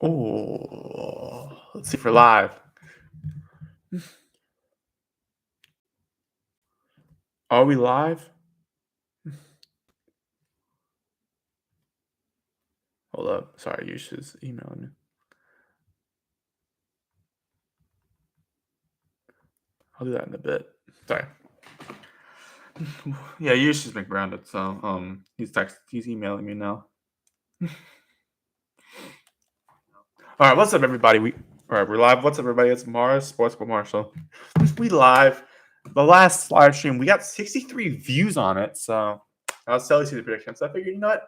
Oh, let's see if we're live. Are we live? Hold up. Sorry, you should emailing me. I'll do that in a bit. Sorry. Yeah, Yush has been grounded, so he's emailing me now. All right, what's up, everybody? We're live. What's up, everybody? It's Mars Sports with Marshall. We live. The last live stream, we got 63 views on it, so I was telling you the predictions. So I figured, you know what?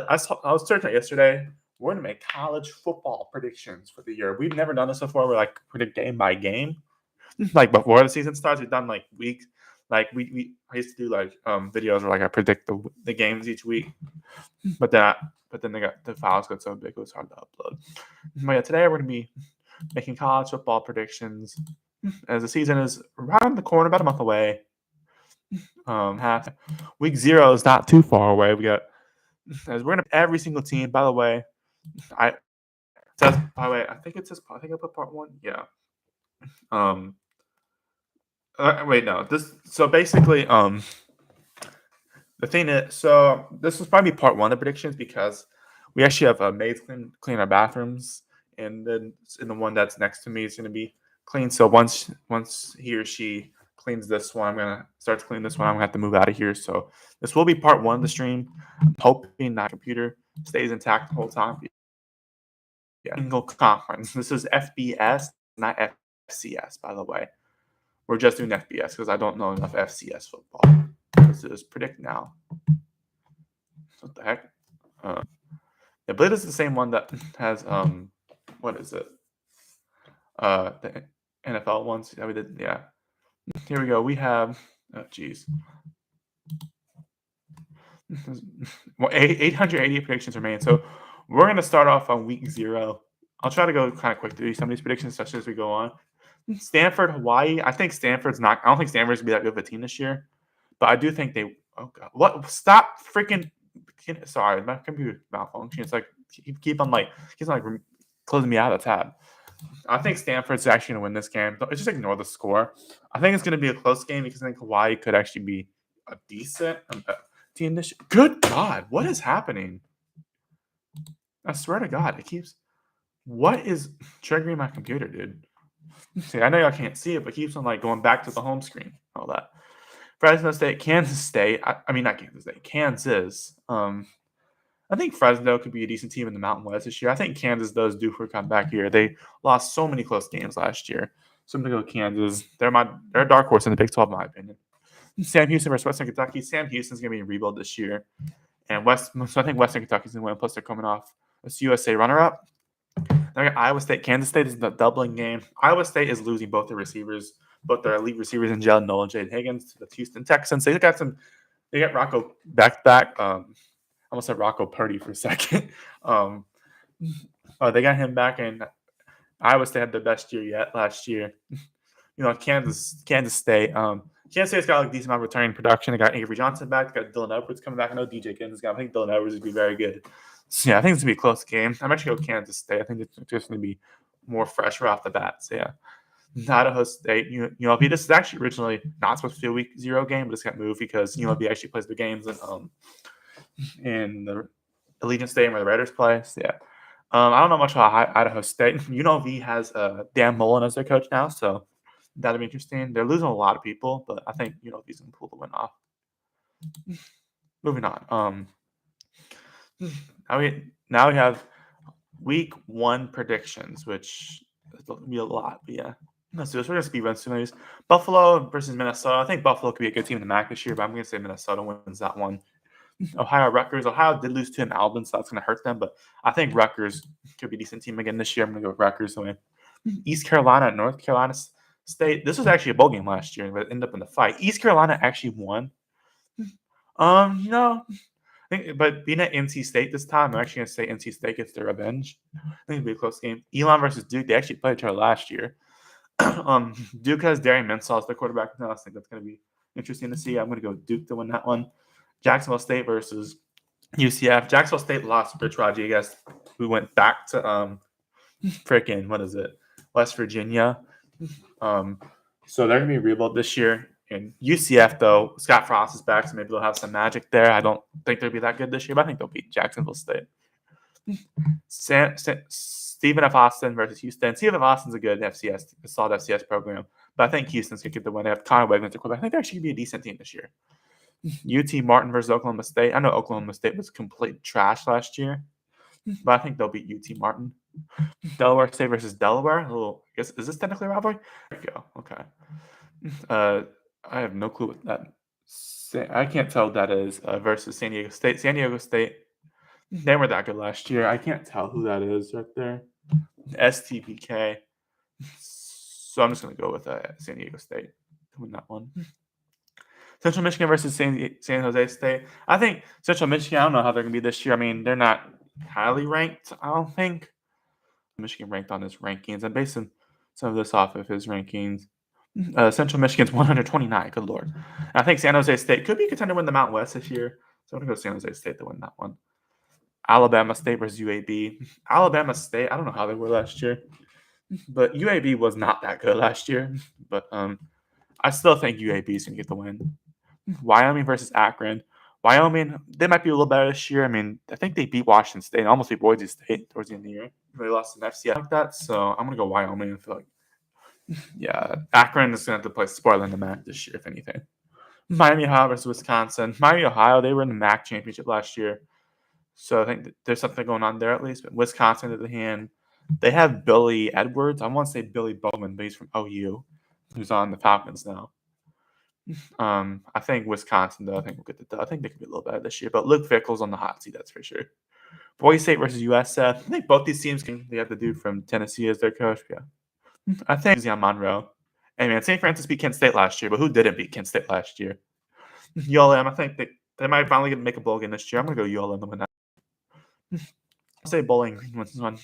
I was searching yesterday. We're gonna make college football predictions for the year. We've never done this before. We're like predict game by game. Like before the season starts, we've done like weeks. Like I used to do like videos where like I predict the games each week. But then the files got so big it was hard to upload. But yeah, today we're gonna be making college football predictions as the season is around the corner, about a month away. Week 0 is not too far away. As we're gonna every single team. By the way, I I think I put part 1. Yeah. Wait, no. So basically, the thing is, so this was probably part 1 of predictions because we actually have maids clean our bathrooms, and then the one that's next to me is gonna be clean. So once he or she cleans this one, I'm gonna start to clean this one. I'm gonna have to move out of here. So this will be part 1 of the stream. I'm hoping that computer stays intact the whole time. Yeah, single conference. This is FBS, not FCS, by the way. We're just doing FBS because I don't know enough FCS football. This is predict now. What the heck? Yeah, but it is the same one that has what is it? The NFL ones that we did. Yeah. Here we go. We have 880 predictions remain. So we're gonna start off on week 0. I'll try to go kind of quick through some of these predictions, especially as we go on. Stanford, Hawaii. I think Stanford's not. I don't think Stanford's gonna be that good of a team this year, but I do think they. Oh god, what? Stop freaking! Sorry, my computer malfunctioning. It's like keep on like closing me out of the tab. I think Stanford's actually gonna win this game. Just ignore the score. I think it's gonna be a close game because I think Hawaii could actually be a decent team this year. Good God, what is happening? I swear to God, it keeps. What is triggering my computer, dude? See, I know y'all can't see it, but it keeps on like going back to the home screen. All that. Fresno State, Kansas State. I mean, not Kansas State, Kansas. I think Fresno could be a decent team in the Mountain West this year. I think Kansas does due for a comeback here. They lost so many close games last year. So I'm gonna go Kansas. They're a dark horse in the Big 12, in my opinion. Sam Houston versus Western Kentucky. Sam Houston's gonna be in rebuild this year, and so I think Western Kentucky's gonna win. Plus, they're coming off a USA runner-up. Then I got Iowa State. Kansas State is the doubling game. Iowa State is losing both their receivers, both their elite receivers in Jalen Noel and Jaden Higgins to the Houston Texans. They got Rocco back. I almost said Rocco Purdy for a second. They got him back, and Iowa State had the best year yet last year. Kansas State. Kansas State's got like a decent amount of returning production. They got Avery Johnson back. They got Dylan Edwards coming back. I know DJ Gibbons got. I think Dylan Edwards would be very good. So, yeah, I think it's going to be a close game. I'm actually going to Kansas State. I think it's just going to be more fresh right off the bat. So, yeah. Idaho State, UNLV. This is actually originally not supposed to be a week 0 game, but it's got moved because UNLV actually plays the games in the Allegiant Stadium where the Raiders play. So, yeah. I don't know much about Idaho State. UNLV has Dan Mullen as their coach now, so that'll be interesting. They're losing a lot of people, but I think UNLV's going to pull the win off. Moving on. Now we have week 1 predictions, which will be a lot. But yeah, let's do this. We're going to speed run some of these. Buffalo versus Minnesota. I think Buffalo could be a good team in the MAC this year, but I'm going to say Minnesota wins that one. Ohio Rutgers. Ohio did lose to an Alvin, so that's going to hurt them. But I think Rutgers could be a decent team again this year. I'm going to go with Rutgers to win. East Carolina, North Carolina State. This was actually a bowl game last year, but it ended up in the fight. East Carolina actually won. But being at NC State this time, I'm actually going to say NC State gets their revenge. I think it'll be a close game. Elon versus Duke. They actually played each other last year. Duke has Darian Mensah as their quarterback now. I think that's going to be interesting to see. I'm going to go Duke to win that one. Jacksonville State versus UCF. Jacksonville State lost Rich Rodriguez We went back to freaking what is it, West Virginia. So they're gonna be rebuilt this year. And UCF though, Scott Frost is back, so maybe they'll have some magic there. I don't think they'll be that good this year, but I think they'll beat Jacksonville State. Stephen F. Austin versus Houston. Stephen F. Austin's a good FCS, a solid FCS program, but I think Houston's gonna get the win. They have Connor Wiggins at quarterback. I think they're actually gonna be a decent team this year. UT Martin versus Oklahoma State. I know Oklahoma State was complete trash last year, but I think they'll beat UT Martin. Delaware State versus Delaware. I guess is this technically a rivalry? There we go. Okay. I have no clue what that. I can't tell what that is versus San Diego State. San Diego State. They were that good last year. I can't tell who that is right there. STBK. So I'm just gonna go with San Diego State to win that one. Central Michigan versus San Jose State. I think Central Michigan. I don't know how they're gonna be this year. I mean, they're not highly ranked. I don't think. Michigan ranked on his rankings. I'm basing some of this off of his rankings. Central Michigan's 129. Good lord. And I think San Jose State could be a contender to win the Mountain West this year. So I'm gonna go San Jose State to win that one. Alabama State versus UAB. Alabama State. I don't know how they were last year, but UAB was not that good last year. But I still think UAB is gonna get the win. Wyoming versus Akron. Wyoming, they might be a little better this year. I mean, I think they beat Washington State and almost beat Boise State towards the end of the year. They lost an FCS like that, so I'm gonna go Wyoming. I feel like, yeah, Akron is gonna have to play spoiler in the MAC this year, if anything. Miami, Ohio versus Wisconsin. Miami, Ohio, they were in the MAC championship last year, so I think there's something going on there at least. But Wisconsin, on the other hand, they have Billy Edwards. I want to say Billy Bowman, but he's from OU, who's on the Falcons now. I think Wisconsin, though, I think we'll get the dub. I think they could be a little better this year. But Luke Fickell's on the hot seat, that's for sure. Boise State versus USF. I think both these teams they have the dude from Tennessee as their coach. Yeah. I think Zion Monroe. Hey, man, St. Francis beat Kent State last year, but who didn't beat Kent State last year? ULM, I think they might finally make a bowl game this year. I'm going to go ULM to win that. I'll say Bowling Green wins this one.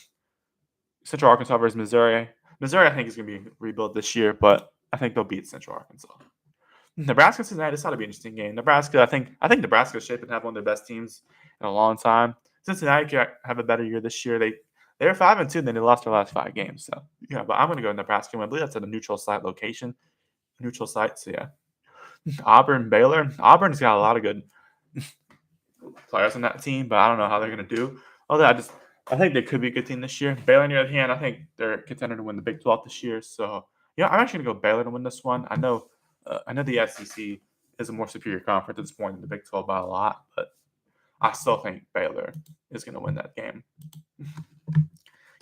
Central Arkansas versus Missouri. Missouri, I think, is going to be rebuilt this year, but I think they'll beat Central Arkansas. Nebraska Cincinnati, this ought to be an interesting game. Nebraska, I think Nebraska's shaping to have one of their best teams in a long time. Cincinnati could have a better year this year. They're 5-2, then they lost their last 5 games. So yeah, but I'm gonna go Nebraska. I believe that's at a neutral site location. Neutral site, so yeah. Auburn, Baylor. Auburn's got a lot of good players on that team, but I don't know how they're gonna do. Although I think they could be a good team this year. Baylor, on the other hand, I think they're a contender to win the Big 12 this year. So yeah, I'm actually gonna go Baylor to win this one. I know the SEC is a more superior conference at this point than the Big 12 by a lot, but I still think Baylor is going to win that game.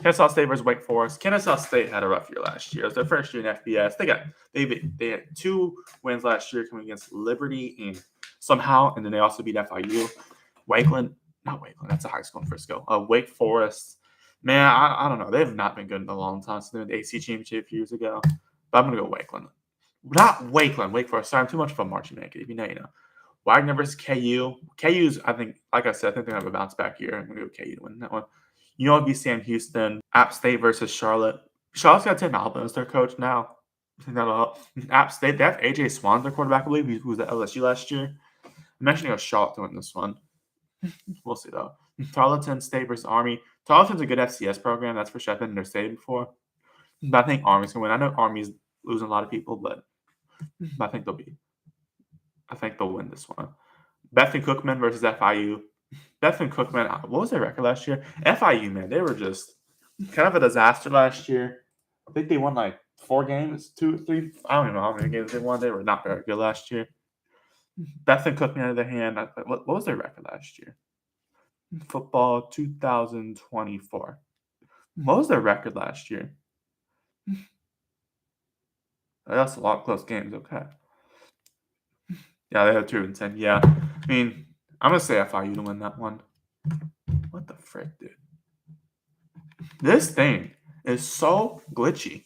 Kennesaw State versus Wake Forest. Kennesaw State had a rough year last year. It was their first year in FBS. They had 2 wins last year coming against Liberty and somehow, and then they also beat FIU. Not Wakeland, that's a high school in Frisco. Wake Forest, man, I don't know. They have not been good in a long time since they were in the AC Championship a few years ago. But I'm going to go Wakeland. Not Wakeland, Wake Forest. Sorry, I'm too much of a marching band. If you know, you know. Wagner versus KU. KU's, I think, like I said, I think they're going to have a bounce back year. I'm going to go KU to win that one. UNLV Sam Houston. App State versus Charlotte. Charlotte's got Tim Albin as their coach now. I think that'll help. App State, they have AJ Swan as their quarterback, I believe, who was at LSU last year. I'm actually going to go Charlotte to win this one. We'll see, though. Tarleton State versus Army. Tarleton's a good FCS program. That's for sure. I've been in their stadium before. But I think Army's going to win. I know Army's losing a lot of people, but I think they'll win this one. Bethune Cookman versus FIU. Bethune Cookman, what was their record last year? FIU, man, they were just kind of a disaster last year. I think they won like 4 games, 2 or 3. I don't even know how many games they won. They were not very good last year. Bethune Cookman, on the other hand, what was their record last year? Football 2024. What was their record last year? That's a lot of close games. Okay. Yeah, they have 2-10. Yeah. I mean, I'm going to say FIU to win that one. What the frick, dude? This thing is so glitchy.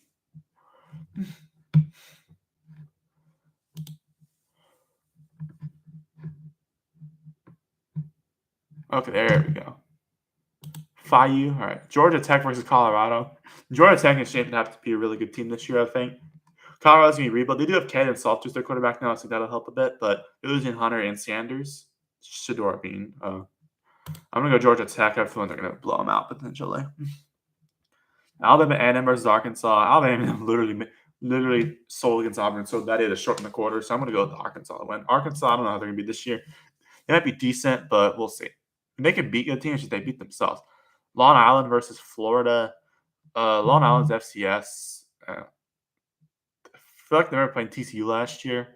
Okay, there we go. FIU. All right. Georgia Tech versus Colorado. Georgia Tech is shaping up to be a really good team this year, I think. Colorado's going to be rebuilt. They do have Caden Salters, their quarterback now, so that'll help a bit. But they're losing Hunter and Sanders. Shador being I'm gonna go Georgia Tech. I feel like they're gonna blow them out potentially. Alabama A&M versus Arkansas. Alabama literally sold against Auburn, so that is to shorten the quarter. So I'm gonna go with Arkansas to win. Arkansas, I don't know how they're gonna be this year. They might be decent, but we'll see. They could beat good teams if they beat themselves. Long Island versus Florida. Long Island's FCS. I feel like they were playing TCU last year.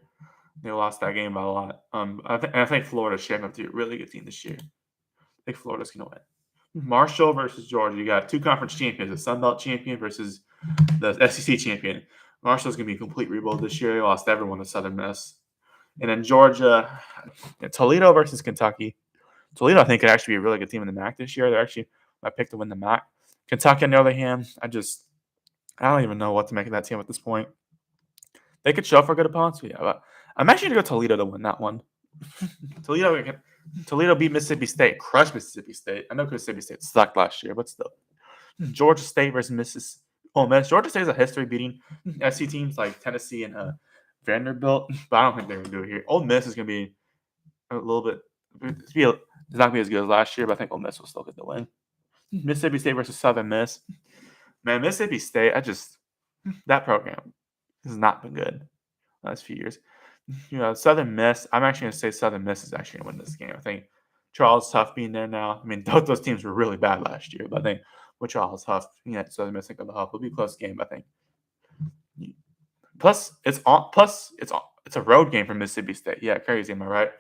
They lost that game by a lot. I think Florida's shaping up to be a really good team this year. I think Florida's gonna win. Marshall versus Georgia. You got two conference champions, the Sun Belt champion versus the SEC champion. Marshall's gonna be a complete rebuild this year. They lost everyone to Southern Miss. And then Georgia, Toledo versus Kentucky. Toledo, I think, could actually be a really good team in the MAC this year. They're actually my pick to win the MAC. Kentucky, on the other hand, I don't even know what to make of that team at this point. They could show up for good opponents, but yeah. But I'm actually gonna go Toledo to win that one. Toledo beat Mississippi State, crushed Mississippi State. I know Mississippi State sucked last year, but still. Georgia State versus Mississippi. Oh man, Georgia State has a history beating SC teams like Tennessee and Vanderbilt, but I don't think they're gonna do it here. Ole Miss is gonna be a little bit. It's not gonna be as good as last year, but I think Ole Miss will still get the win. Mississippi State versus Southern Miss. Man, Mississippi State, that program has not been good the last few years. Southern Miss, I'm actually going to say Southern Miss is actually going to win this game. I think Charles Huff being there now. I mean, those teams were really bad last year, but I think with Charles Huff, Southern Miss think of the Huff. It'll be a close game, I think. Plus, it's a road game for Mississippi State. Yeah, crazy, am I right?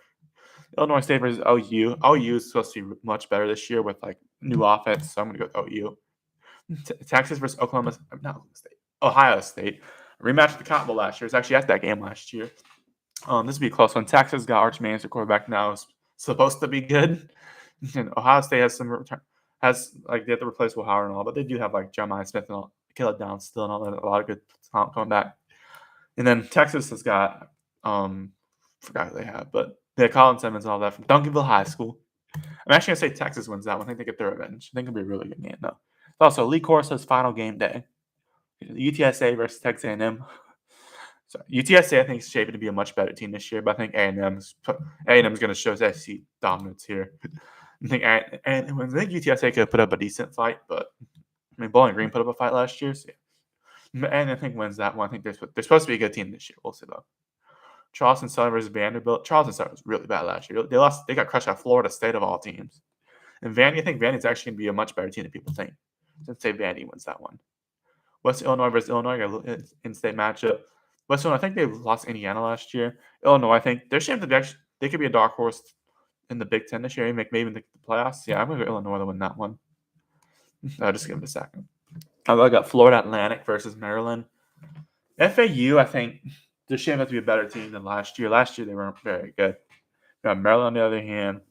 Illinois State versus OU. OU is supposed to be much better this year with like new offense, so I'm going to go with OU. Texas versus Ohio State. Rematch the Cotton Bowl last year. It's actually at that game last year. This will be a close one. Texas got Arch Manning, their quarterback now, is supposed to be good. And Ohio State has they have to replace Will Howard and all, but they do have like Jeremiah Smith and all, Caleb Downs still and all that, a lot of good talent coming back. And then Texas has got forgot who they have, but they have Colin Simmons and all that from Duncanville High School. I'm actually gonna say Texas wins that one. I think they get their revenge. I think it'll be a really good game though. Also, Lee Corso's final game day. UTSA versus Texas A&M. So UTSA, I think, is shaping to be a much better team this year, but I think A&M's going to show SEC dominance here. I think UTSA could put up a decent fight, but I mean, Bowling Green put up a fight last year, so yeah. And I think wins that one. I think they're supposed to be a good team this year. We'll see though. Charleston Southern versus Vanderbilt. Charleston Southern was really bad last year. They got crushed by Florida State of all teams. And I think Vandy's actually going to be a much better team than people think. I'd say Vandy wins that one. West Illinois versus Illinois, got an in-state matchup. West Illinois, I think they lost Indiana last year. Illinois, I think they're shaped to be they could be a dark horse in the Big Ten this year, maybe in the playoffs. Yeah, I'm going to go Illinois to win that one. I'll just give it a second. I got Florida Atlantic versus Maryland. FAU, I think they're shaping up to be a better team than last year. Last year, they weren't very good. Maryland, on the other hand,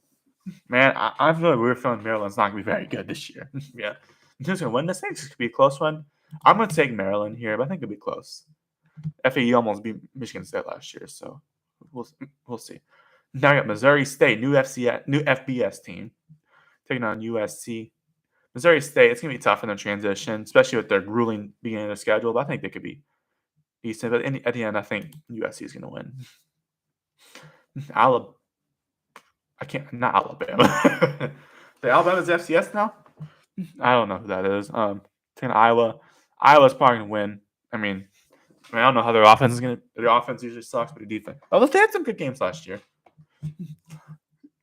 man, I feel like we're feeling Maryland's not going to be very good this year. Yeah. Who's going to win this thing? This could be a close one. I'm going to take Maryland here, but I think it'll be close. FAU almost beat Michigan State last year, so we'll see. Now I got Missouri State, new FBS team, taking on USC. Missouri State, it's going to be tough in their transition, especially with their grueling beginning of their schedule, but I think they could be decent. But at the end, I think USC is going to win. Not Alabama. The Alabama's FCS now? I don't know who that is. Taking Iowa. Iowa's probably going to win. I mean, I don't know how their offense is going to. Their offense usually sucks, but the defense. Although they had some good games last year.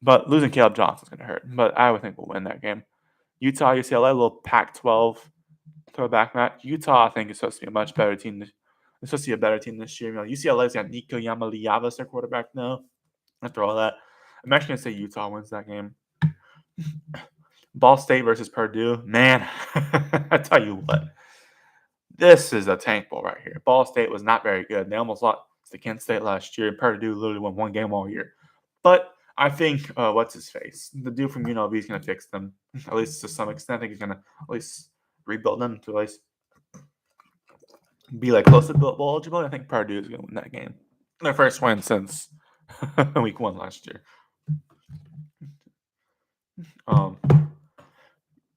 But losing Caleb Johnson's going to hurt. But I would think we'll win that game. Utah, UCLA, a little Pac-12 throwback match. Utah, I think, is supposed to be a much better team. It's supposed to be a better team this year. UCLA's got Nico Yamaliava as their quarterback now. After all that, I'm actually going to say Utah wins that game. Ball State versus Purdue. Man, I tell you what. This is a tank bowl right here. Ball State was not very good. They almost lost to Kent State last year. Purdue literally won one game all year. But I think, what's his face? The dude from UNLV is going to fix them, at least to some extent. I think he's going to at least rebuild them to at least be like close to bowl eligible. I think Purdue is going to win that game. Their first win since week 1 last year.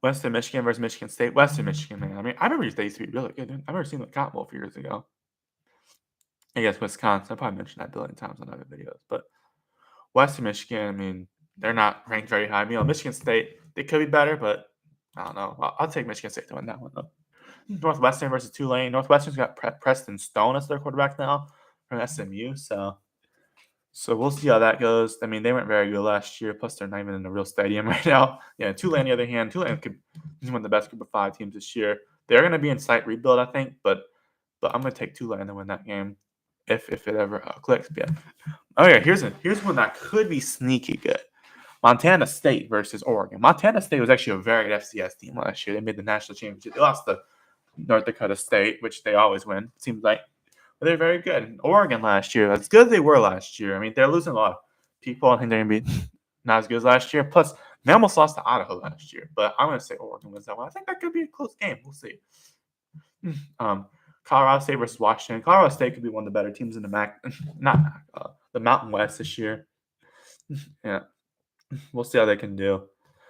Western Michigan versus Michigan State. Western Michigan, man. I mean, I remember they used to be really good. I remember seeing the Cotton Bowl a few years ago. I guess Wisconsin. I probably mentioned that a billion times on other videos. But Western Michigan, I mean, they're not ranked very high. Michigan State, they could be better, but I don't know. I'll take Michigan State to win that one, though. Northwestern versus Tulane. Northwestern's got Preston Stone as their quarterback now from SMU, so we'll see how that goes. I mean, they weren't very good last year. Plus, they're not even in a real stadium right now. Yeah, Tulane, on the other hand, Tulane could be one of the best Group of 5 teams this year. They're going to be in slight rebuild, I think, but I'm going to take Tulane to win that game if it ever clicks. But yeah. Okay, here's one that could be sneaky good. Montana State versus Oregon. Montana State was actually a very good FCS team last year. They made the national championship. They lost to North Dakota State, which they always win, it seems like. But they're very good. And Oregon last year, as good as they were last year, I mean, they're losing a lot of people. I think they're going to be not as good as last year. Plus, they almost lost to Idaho last year. But I'm going to say Oregon wins that one. I think that could be a close game. We'll see. Colorado State versus Washington. Colorado State could be one of the better teams in the Mountain West this year. Yeah. We'll see how they can do.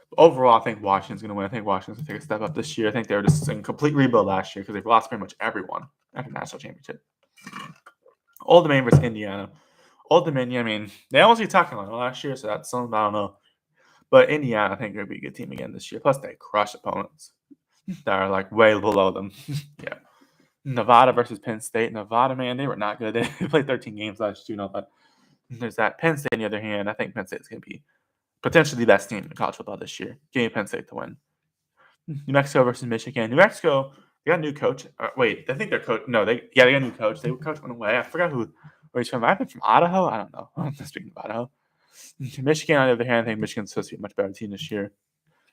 But overall, I think Washington's going to win. I think Washington's going to take a step up this year. I think they were just in complete rebuild last year because they've lost pretty much everyone at the national championship. Old Dominion versus Indiana. Old Dominion, I mean, they almost be talking about it last year, so that's something I don't know. But Indiana, I think, they're going to be a good team again this year. Plus, they crush opponents that are like way below them. Yeah. Nevada versus Penn State. Nevada, man, they were not good. They played 13 games last year, but there's that. Penn State, on the other hand, I think Penn State's going to be potentially the best team in college football this year. Give me Penn State to win. New Mexico versus Michigan. New Mexico, they got a new coach. Wait, I think their coach. No, they got a new coach. Their coach went away. I forgot where he's from. I think from Idaho. I don't know. I'm speaking of Idaho. Michigan, on the other hand, I think Michigan's supposed to be a much better team this year.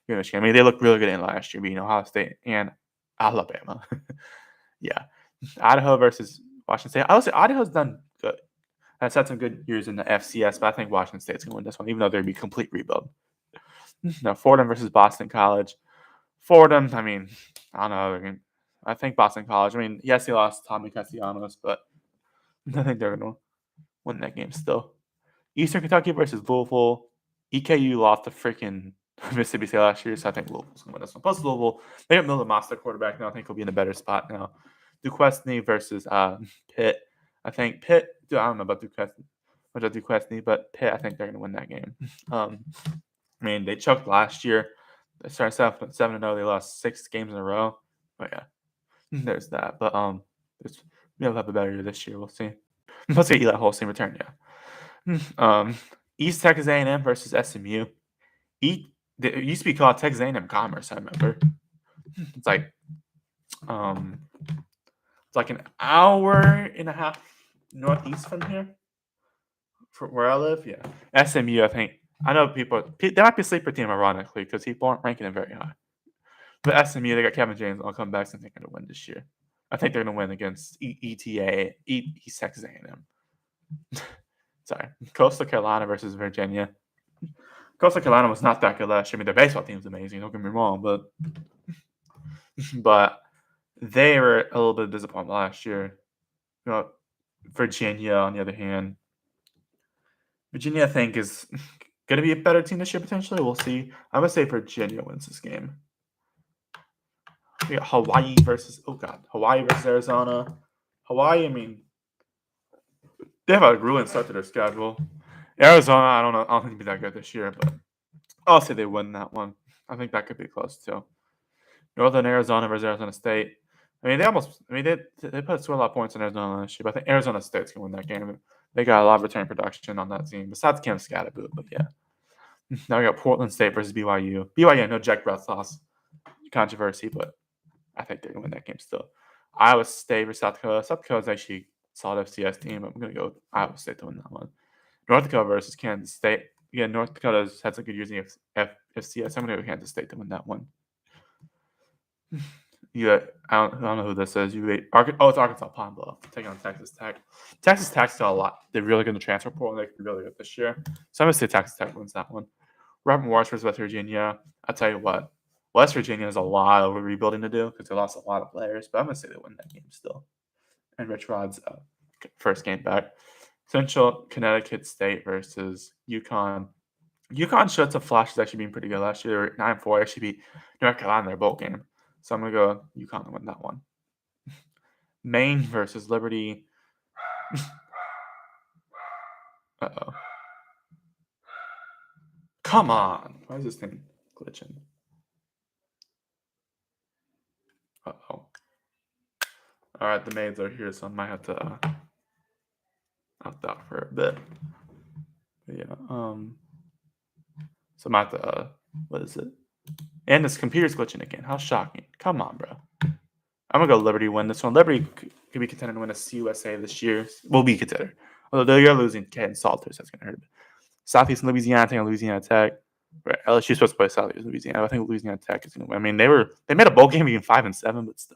Michigan. I mean, they looked really good in last year, beating Ohio State and Alabama. Yeah. Idaho versus Washington State. I would say Idaho's done good. Has had some good years in the FCS, but I think Washington State's going to win this one, even though there'd be complete rebuild. Now, Fordham versus Boston College. Fordham, I mean, I don't know. I think Boston College. I mean, yes, they lost Tommy Castellanos, but I think they're going to win that game still. Eastern Kentucky versus Louisville. EKU lost to freaking Mississippi State last year, so I think Louisville's going to win this one. Plus, Louisville, they got Miller Moss, their quarterback now. I think he'll be in a better spot now. Duquesne versus Pitt. I think Pitt. I don't know about Duquesne, but Pitt. I think they're going to win that game. I mean, they choked last year. They started 7-0. They lost 6 games in a row. But yeah, there's that. But we'll have a better year this year. We'll see. Let's say Eli Holstein return. Yeah. East Texas A&M versus SMU. It used to be called Texas A&M Commerce. I remember. It's like an hour and a half northeast from here, from where I live. Yeah, SMU. I think I know people. They might be a sleeper team, ironically, because people aren't ranking them very high. But SMU, they got Kevin James. I'll come back. I think they're going to win this year. I think they're going to win against East Texas A&M. Sorry, Coastal Carolina versus Virginia. Coastal Carolina was not that good last year. I mean, their baseball team's amazing. Don't get me wrong, but they were a little bit disappointed last year. Virginia, on the other hand, Virginia, I think, is going to be a better team this year potentially. We'll see. I'm going to say Virginia wins this game. We got Hawaii versus Arizona. Hawaii, I mean, they have a grueling start to their schedule. Arizona, I don't know. I don't think they'll be that good this year, but I'll say they win that one. I think that could be close too. Northern Arizona versus Arizona State. I mean, they put a lot of points in Arizona last year, but I think Arizona State's going to win that game. They got a lot of return production on that team, besides Cam Scatterboot, but yeah. Now we got Portland State versus BYU. BYU, I know Jack Breath lost. Controversy, but I think they're going to win that game still. Iowa State versus South Dakota. South Dakota's actually a solid FCS team. I'm going to go with Iowa State to win that one. North Dakota versus Kansas State. Again, North Dakota's had some good years in the FCS. I'm going to go Kansas State to win that one. I don't know who this is. It's Arkansas Pine Bluff taking on Texas Tech. Texas Tech's got a lot. They're really good in the transfer portal. They could be really good this year. So I'm going to say Texas Tech wins that one. Robert Morris versus West Virginia. I'll tell you what. West Virginia has a lot of rebuilding to do because they lost a lot of players. But I'm going to say they win that game still. And Rich Rod's first game back. Central Connecticut State versus UConn. UConn showed some flashes actually being pretty good last year. They were 9-4. Actually beat North Carolina in their bowl game. So I'm going to go UConn to win that one. Maine versus Liberty. Uh-oh. Come on. Why is this thing glitching? Uh-oh. All right, the maids are here, so I might have to opt out for a bit. But yeah, so I might have to, what is it? And this computer's glitching again. How shocking. Come on, bro. I'm going to go Liberty win this one. Liberty could be contender to win a CUSA this year. Will be contender. Although they are losing Ken Salters. That's going to hurt a bit. Southeast Louisiana, I think Louisiana Tech. Right. LSU's supposed to play Southeast Louisiana. I think Louisiana Tech is going to win. I mean, they made a bowl game being 5-7, but still.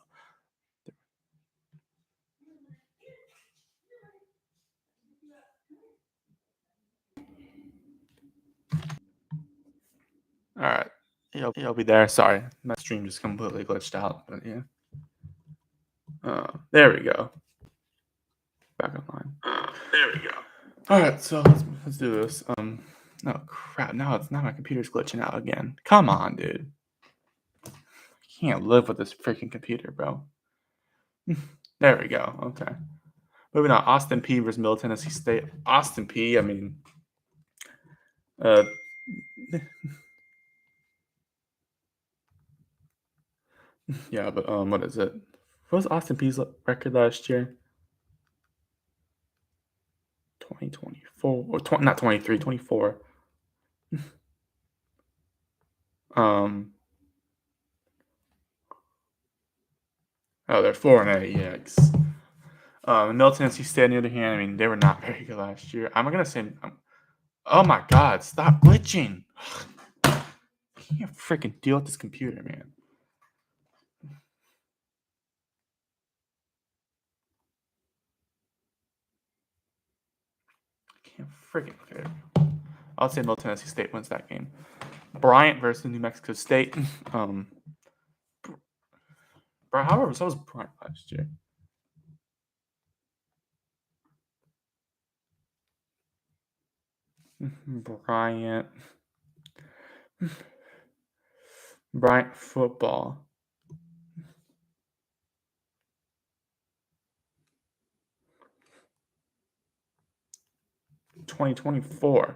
All right. He'll be there. Sorry. My stream just completely glitched out. But yeah. There we go. Back online. There we go. All right, so let's do this. Oh crap! Now my computer's glitching out again. Come on, dude. I can't live with this freaking computer, bro. There we go. Okay. Moving on. Austin Peay versus Middle Tennessee State. Austin Peay. I mean, yeah, but what is it? What was Austin Peay's record last year? 2024 or not 23, 24. Oh, they're 4-8. Yikes. Middle Tennessee State, on the other hand, I mean, they were not very good last year. I'm gonna say, oh my God, stop glitching! I can't freaking deal with this computer, man. I can't freaking. Okay. I'll say Middle Tennessee State wins that game. Bryant versus New Mexico State. However, so was Bryant last year. Bryant football. $2024.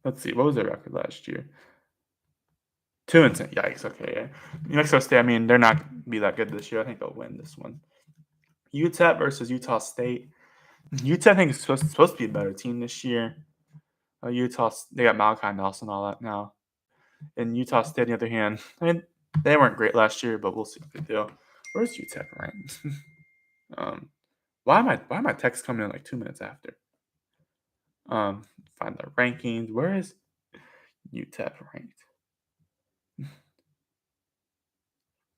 Let's see. What was their record last year? 2-10. Yikes. Okay. Yeah. New Mexico State. I mean, they're not gonna be that good this year. I think they'll win this one. UTEP versus Utah State. UTEP, I think, is supposed to be a better team this year. Utah, they got Malachi Nelson, all that now. And Utah State, on the other hand, I mean, they weren't great last year, but we'll see what they do. Where's UTEP ranked? Why am my text coming in like 2 minutes after? Find the rankings. Where is UTEP ranked?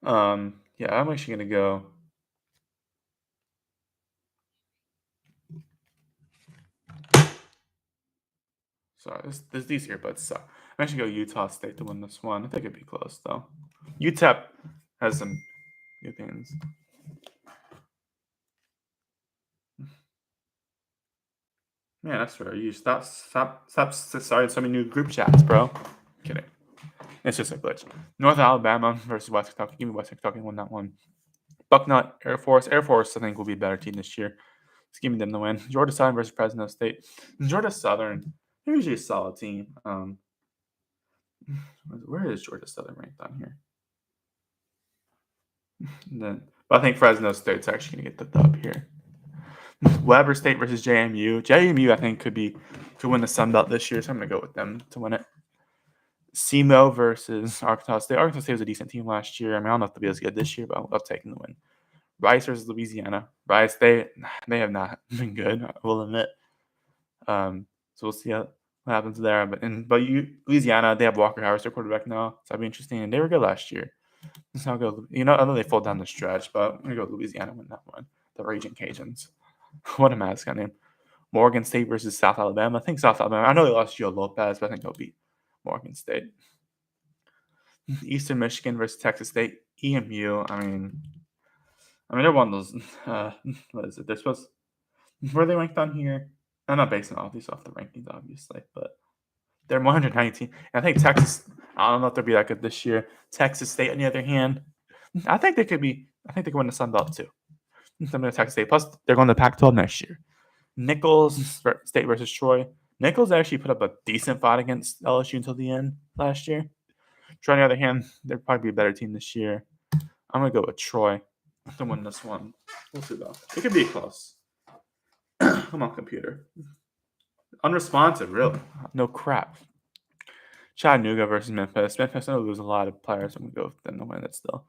Yeah, I'm actually gonna go. Sorry, these earbuds suck. I'm actually gonna go Utah State to win this one. I think it'd be close though. UTEP has some good things. Man, that's right. You stop starting so many new group chats, bro. Kidding. It's just a glitch. North Alabama versus West Kentucky. Give me West Kentucky won that one. Bucknut, Air Force. Air Force, I think, will be a better team this year. Just give me them to win. Georgia Southern versus Fresno State. Georgia Southern, they're usually a solid team. Where is Georgia Southern ranked on here? But I think Fresno State's actually going to get the dub here. Weber State versus JMU. JMU, I think, could win the Sun Belt this year, so I'm going to go with them to win it. SEMO versus Arkansas State. Arkansas State was a decent team last year. I mean, I don't know if they'll be as good this year, but I'll take the win. Rice versus Louisiana. Rice, they have not been good, I will admit. So we'll see what happens there. But Louisiana, they have Walker Howard, their quarterback now, so that'll be interesting. And they were good last year. So I'll go. I know they fall down the stretch, but I'm gonna go Louisiana win that one. The Raging Cajuns. What a mascot name. Morgan State versus South Alabama. I think South Alabama. I know they lost Gio Lopez, but I think they'll beat Morgan State. Eastern Michigan versus Texas State. EMU. I mean, they're one of those. What is it? They're supposed. Were they ranked on here? I'm not basing off the rankings, obviously, but they're 119. And I think Texas. I don't know if they'll be that good this year. Texas State, on the other hand, I think they could be. I think they could win the Sun Belt too. I'm going to Texas State. Plus, they're going to Pac-12 next year. Nichols State versus Troy. Nichols actually put up a decent fight against LSU until the end last year. Troy, on the other hand, they'll probably be a better team this year. I'm going to go with Troy to win this one. We'll see, though. It could be close. Come on, computer. Unresponsive, really. No crap. Chattanooga versus Memphis. Memphis going to lose a lot of players. I'm going to go with them to win it still.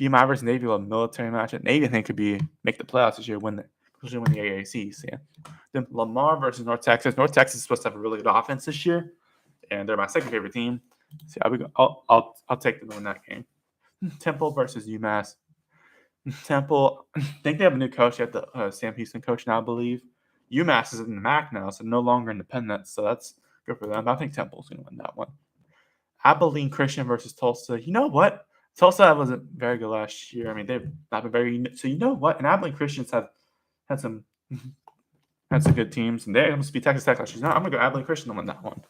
VMI versus Navy, a military match. Navy, I think, could make the playoffs this year, especially win the AAC. So, yeah. Then Lamar versus North Texas. North Texas is supposed to have a really good offense this year, and they're my second favorite team. So I'll take them to win that game. Temple versus UMass. Temple, I think they have a new coach. They have the Sam Houston coach now, I believe. UMass is in the MAC now, so no longer independent. So that's good for them. I think Temple's going to win that one. Abilene Christian versus Tulsa. You know what? Tulsa wasn't very good last year. I mean, they've not been very. So you know what? And Abilene Christians had some good teams, and they're going to be Texas Tech last year. No, I'm going to go Abilene Christian to win that one.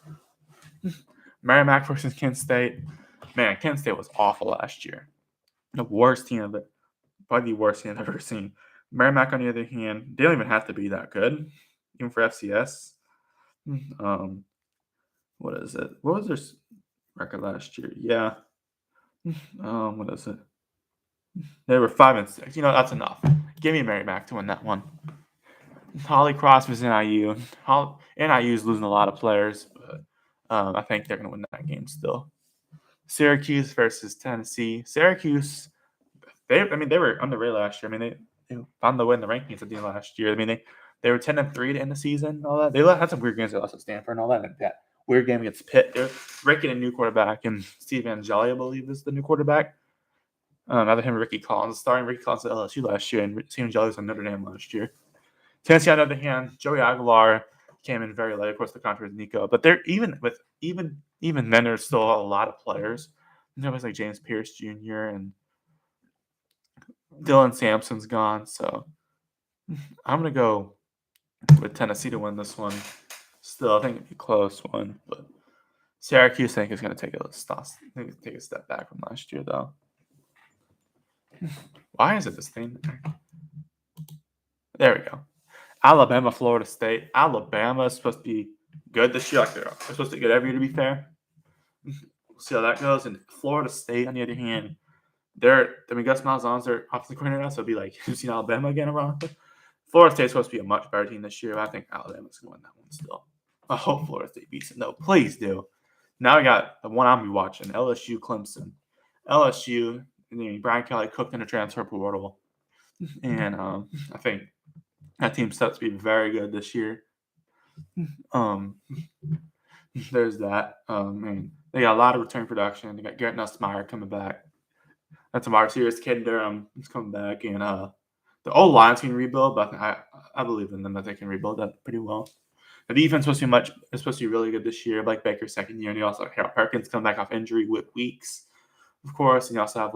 Merrimack versus Kent State. Man, Kent State was awful last year. The worst team of it. Probably the worst team I've ever seen. Merrimack, on the other hand, they don't even have to be that good, even for FCS. What is it? What was their record last year? Yeah. What is it? They were 5-6. You know, that's enough. Give me Merrimack to win that one. Holy Cross versus NIU. NIU is losing a lot of players, but I think they're going to win that game still. Syracuse versus Tennessee. Syracuse, they were underrated last year. I mean, they found the way in the rankings at the end of last year. I mean, they were 10-3 to end the season and all that. They had some weird games. They lost to Stanford and all that. Like that weird game against Pitt. They're breaking a new quarterback, and Steve Angeli, I believe, is the new quarterback. Other than Ricky Collins, starring Ricky Collins at LSU last year, and Steve Angeli was on Notre Dame last year. Tennessee, on the other hand, Joey Aguilar came in very late. Of course, the contract with Nico, but they're even then, there's still a lot of players. There's like James Pierce Jr. and Dylan Sampson's gone, so I'm gonna go with Tennessee to win this one. Still, I think it'd be a close one, but Syracuse, I think, is gonna take a step back from last year, though. Why is it this thing? There we go. Alabama, Florida State. Alabama is supposed to be good this year. Like they're supposed to be good every year, to be fair. We'll see how that goes. And Florida State, on the other hand, Gus Malzahn's their offensive coordinator now, so it'll be like you've seen Alabama again around. Florida State's supposed to be a much better team this year. I think Alabama's going to win that one still. I hope Florida State beats it. No, please do. Now we got the one I'm be watching, LSU Clemson. LSU, Brian Kelly cooked in the transfer portal. And I think that team's set to be very good this year. There's that. They got a lot of return production. They got Garrett Nussmeier coming back. That's a wide receiver. Ken Durham is coming back. And the old line's can rebuild, but I believe in them that they can rebuild that pretty well. The defense is supposed to be really good this year. Blake Baker's second year. And you also have Harold Perkins coming back off injury with weeks, of course. And you also have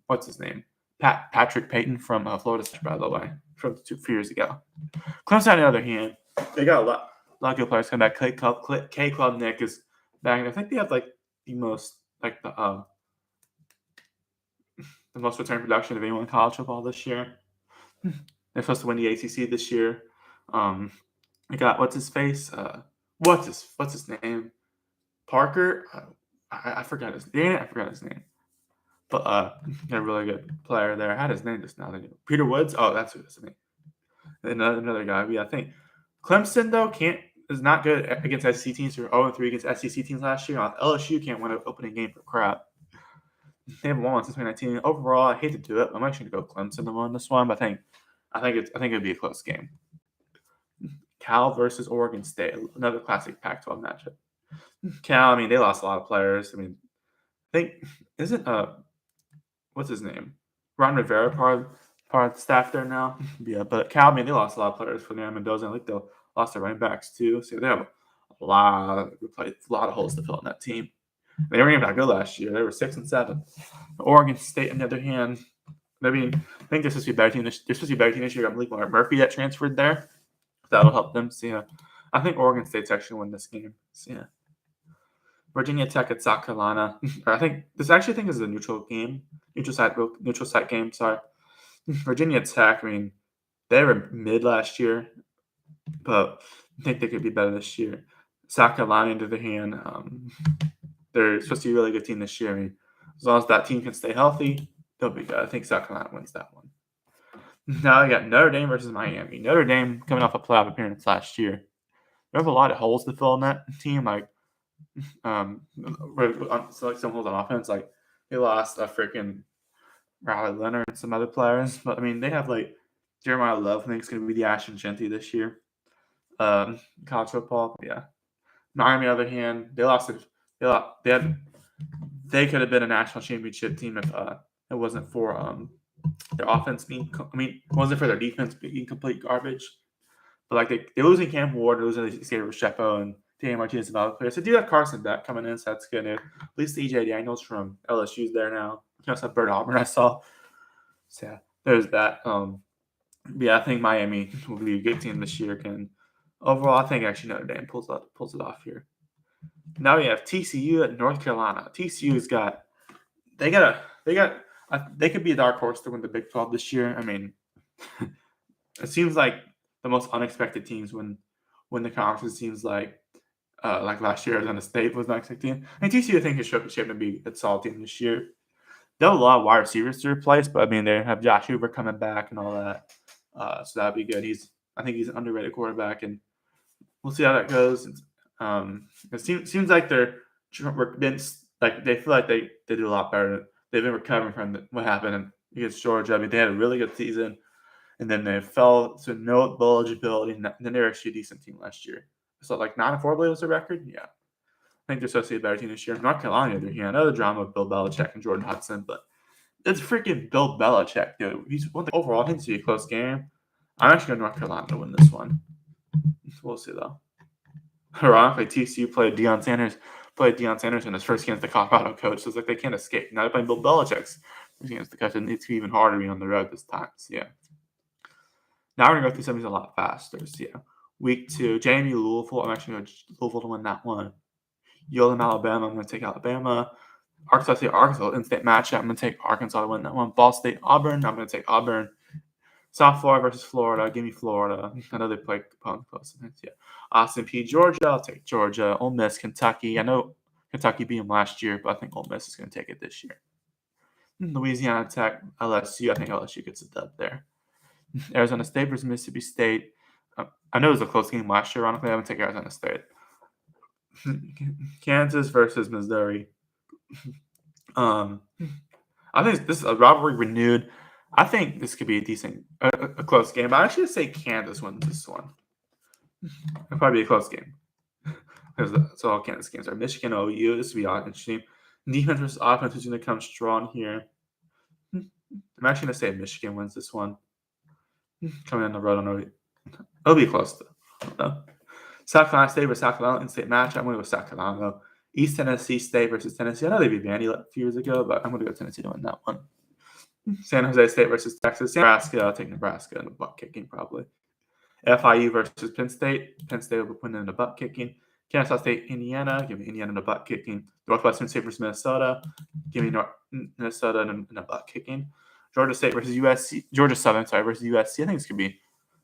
what's his name? Patrick Payton from Florida State, by the way, from 2 years ago. Clemson, on the other hand, they got a lot of good players coming back. K. Klubnik is back. I think they have the most the most return production of anyone in college football this year. They're supposed to win the ACC this year. They got what's his name? Parker. I forgot his name. But they're a really good player there. I had his name just now. Peter Woods. Oh, that's who his name. Another guy. Yeah, I think Clemson though is not good against SEC teams. They were 0-3 against SEC teams last year. LSU can't win an opening game for crap. They haven't won since 2019. Overall, I hate to do it. I'm actually going to go Clemson to win this one, but I think it'd be a close game. Cal versus Oregon State, another classic Pac-12 matchup. Cal, they lost a lot of players. I think isn't what's his name? Ron Rivera part of the staff there now. Yeah, but Cal, they lost a lot of players for Aaron Mendoza. I think they lost their running backs too. So they have a lot of holes to fill in that team. They weren't even that good last year. They were 6-7. Oregon State, on the other hand, I think they're supposed to be a better team. They're supposed to be a better team this year. I believe Mark Murphy that transferred there. That'll help them. So yeah, I think Oregon State's actually win this game. So yeah. Virginia Tech at South Carolina. I think this is a neutral site game. Sorry. Virginia Tech. They were mid last year. but I think they could be better this year. South Carolina, on the other hand, they're supposed to be a really good team this year. I mean, as long as that team can stay healthy, they'll be good. I think South Carolina wins that one. Now I got Notre Dame versus Miami. Notre Dame coming off a playoff appearance last year. They have a lot of holes to fill in that team. Like, like some holes on offense. Like they lost a freaking Riley Leonard and some other players, but I mean they have like Jeremiah Love. I think it's going to be the Ashton Genty this year. College football, yeah. Miami, on the other hand, they lost. They could have been a national championship team if it wasn't for their offense being. It wasn't for their defense being complete garbage. But like they're losing Cam Ward, they're losing Xavier Shepo and Daniel Martinez and other players. They do have Carson Beck coming in, so that's good. At least EJ Daniels from LSU's there now. You also have Bert Auburn, I saw. So yeah, there's that. Yeah, I think Miami will be a good team this year. Overall, I think actually Notre Dame pulls it off here. Now we have TCU at North Carolina. TCU's got they could be a dark horse to win the Big 12 this year. I mean, it seems like the most unexpected teams win the conference. It seems like last year, Arizona State was the unexpected team. And TCU, I think, is shaping to be a solid team this year. They have a lot of wide receivers to replace, but I mean, they have Josh Hoover coming back and all that. So that'd be good. I think he's an underrated quarterback, and we'll see how that goes. It seems like they feel like they do a lot better. They've been recovering from what happened against Georgia. I mean, they had a really good season, and then they fell to no bowl eligibility, and then they were actually a decent team last year. So like 9-4 was their record. Yeah, I think they're supposed to be a better team this year. North Carolina, on the other hand, I know the drama of Bill Belichick and Jordan Hudson, but it's freaking Bill Belichick, dude. Overall, I think it's going to be a close game. I'm actually going to North Carolina to win this one. We'll see, though. Ironically, TCU played Deion Sanders in his first game as the Colorado coach. So it's like they can't escape. Now they're playing Bill Belichick's against the coach, and it's even harder to be on the road this time. So, yeah. Now we're going to go through some of these a lot faster. So, yeah. Week 2, JMU Louisville. I'm actually going to Louisville to win that one. ULM Alabama. I'm going to take Alabama. Arkansas State Arkansas in-state matchup. I'm going to take Arkansas to win that one. Ball State Auburn. I'm going to take Auburn. South Florida versus Florida. Give me Florida. I know they play close. Yeah. Austin P. Georgia. I'll take Georgia. Ole Miss Kentucky. I know Kentucky beat them last year, but I think Ole Miss is going to take it this year. Louisiana Tech LSU. I think LSU gets a dub there. Arizona State versus Mississippi State. I know it was a close game last year. Ironically, I'm going to take Arizona State. Kansas versus Missouri. I think this is a rivalry renewed. I think this could be a close game. I actually say Kansas wins this one. It'll probably be a close game because that's all Kansas games are. Michigan OU. This will be interesting. Defense versus offense is going to come strong here. I'm actually going to say Michigan wins this one. Coming in the road on OU. It'll be close though. South Carolina State versus South Carolina in-state match. I'm going to go South Carolina though. East Tennessee State versus Tennessee. I know they beat Vandy a few years ago, but I'm going to go Tennessee to win that one. San Jose State versus Texas. Nebraska. I'll take Nebraska in the butt kicking probably. FIU versus Penn State. Penn State will win in the butt kicking. Kansas State, Indiana. Give me Indiana in the butt kicking. Northwestern State versus Minnesota. Give me Minnesota in the butt kicking. Georgia State versus USC. Georgia Southern, versus USC. I think this could be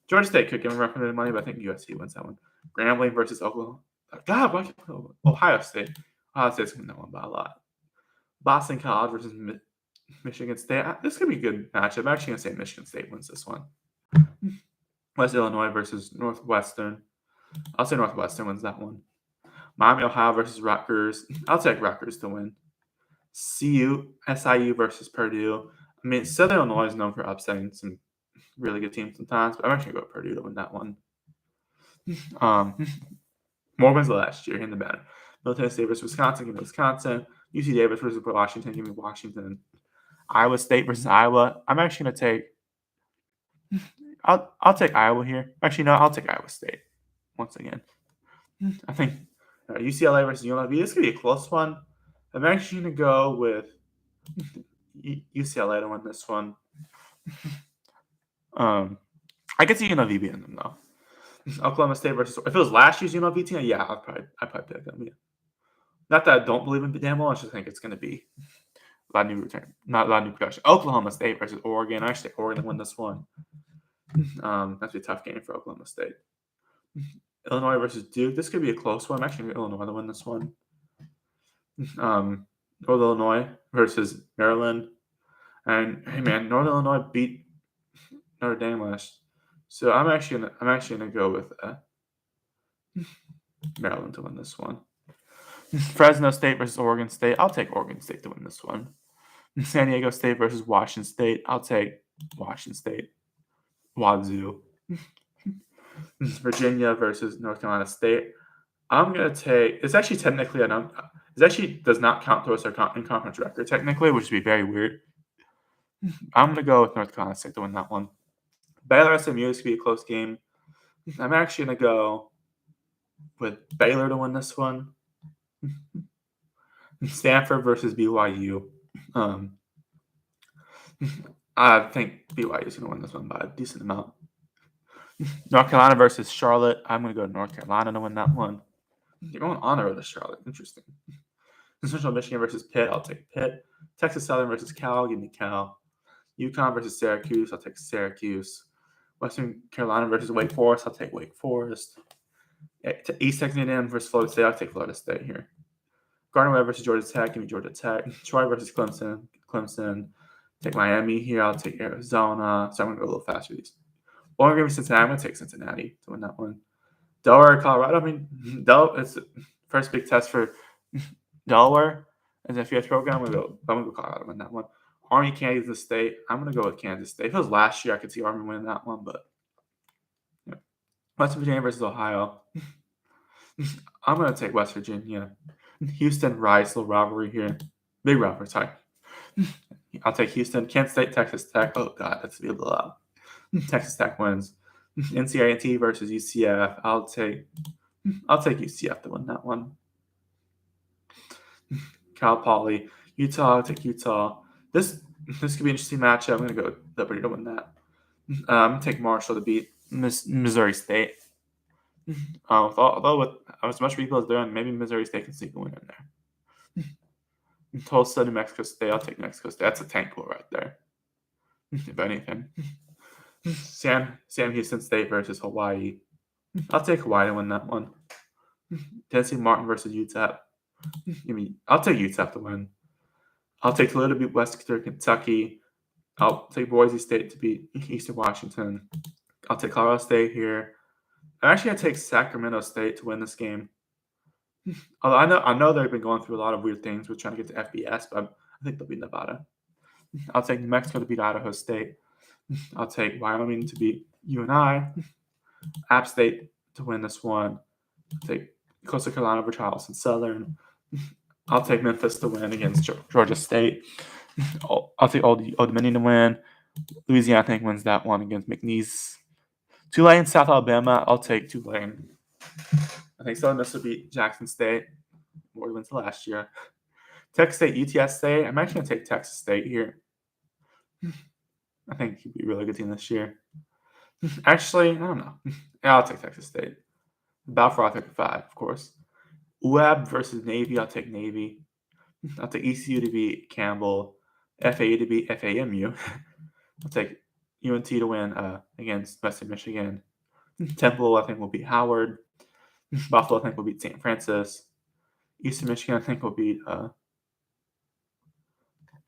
Georgia State could give them recommended money, but I think USC wins that one. Grambling versus Oklahoma. God, Ohio State. Ohio State's going to win that one by a lot. Boston College versus Michigan State. This could be a good matchup. I'm actually going to say Michigan State wins this one. West Illinois versus Northwestern. I'll say Northwestern wins that one. Miami, Ohio versus Rutgers. I'll take Rutgers to win. SIU versus Purdue. I mean, Southern Illinois is known for upsetting some really good teams sometimes, but I'm actually going to go Purdue to win that one. More wins last year in the banner. Middle Tennessee versus Wisconsin. Give me Wisconsin. UC Davis versus Washington. Give me Washington. Iowa State versus Iowa. I'm actually going to take. I'll take Iowa here. Actually, no, I'll take Iowa State once again. I think UCLA versus UNLV. This could be a close one. I'm actually going to go with UCLA to win this one. I could see UNLV beating them though. Oklahoma State versus if it was last year's UNLV team, yeah, I'd probably pick them. Yeah. Not that I don't believe in Dan Mullen, I just think it's going to be a lot of new return, not a lot of new production. Oklahoma State versus Oregon. I actually think Oregon win this one. That's a tough game for Oklahoma State. Illinois versus Duke. This could be a close one. I'm actually going to Illinois to win this one. Northern Illinois versus Maryland. And hey man, Northern Illinois beat Notre Dame last. So I'm actually gonna go with Maryland to win this one. Fresno State versus Oregon State. I'll take Oregon State to win this one. San Diego State versus Washington State. I'll take Washington State. Wazoo. Virginia versus North Carolina State. I'm gonna take. It's actually technically it actually does not count towards our in conference record technically, which would be very weird. I'm gonna go with North Carolina State to win that one. Baylor SMU is gonna be a close game. I'm actually gonna go with Baylor to win this one. Stanford versus BYU. I think BYU is gonna win this one by a decent amount. North Carolina versus Charlotte. I'm gonna go to North Carolina to win that one. You're going honor to Charlotte. Interesting. Central Michigan versus Pitt. I'll take Pitt. Texas Southern versus Cal. Give me Cal. UConn versus Syracuse. I'll take Syracuse. Western Carolina versus Wake Forest. I'll take Wake Forest. East Texas A&M versus Florida State. I'll take Florida State here. Gardner-Webb versus Georgia Tech. Give me Georgia Tech. Troy versus Clemson. Clemson. Take Miami here. I'll take Arizona. So I'm going to go a little faster these. Oregon versus Cincinnati. I'm going to take Cincinnati to win that one. Delaware, Colorado. I mean, it's the first big test for Delaware as a FBS program. I'm going to go Colorado to win that one. Army, Kansas State. I'm going to go with Kansas State. If it was last year, I could see Army winning that one, but yeah. West Virginia versus Ohio. I'm going to take West Virginia. Houston, Rice, little rivalry here. Big rivalry, sorry. I'll take Houston. Kent State, Texas Tech. Oh, God, that's a lot. Texas Tech wins. NC-A&T versus UCF. I'll take UCF to win that one. Cal Poly, Utah. I'll take Utah. This could be an interesting matchup. I'm going to go Liberty to win that. I'm going to take Marshall to beat Missouri State. Although with as much people as they're on, maybe Missouri State can sneak a win in there. Tulsa, New Mexico State. I'll take New Mexico State. That's a tank pool right there. If anything. Sam Houston State versus Hawaii. I'll take Hawaii to win that one. Tennessee Martin versus UTEP. I'll take UTEP to win. I'll take Toledo to beat Western Kentucky. I'll take Boise State to beat Eastern Washington. I'll take Colorado State here. I'm actually gonna take Sacramento State to win this game. Although I know they've been going through a lot of weird things with trying to get to FBS, but I think they'll beat Nevada. I'll take New Mexico to beat Idaho State. I'll take Wyoming to beat UNI. App State to win this one. I'll take Coastal Carolina over Charleston Southern. I'll take Memphis to win against Georgia State. I'll take Old Dominion to win. Louisiana, I think, wins that one against McNeese. Tulane, South Alabama. I'll take Tulane. I think Southern Miss will beat Jackson State. More wins last year. Texas State, UTS State. I'm actually going to take Texas State here. I think he'd be a really good team this year. Actually, I don't know. Yeah, I'll take Texas State. Balfour, I'll take 5, of course. UAB versus Navy, I'll take Navy. I'll take ECU to beat Campbell. FAU to beat FAMU. I'll take UNT to win against Western Michigan. Temple, I think, will beat Howard. Buffalo, I think, will beat St. Francis. Eastern Michigan, I think, will beat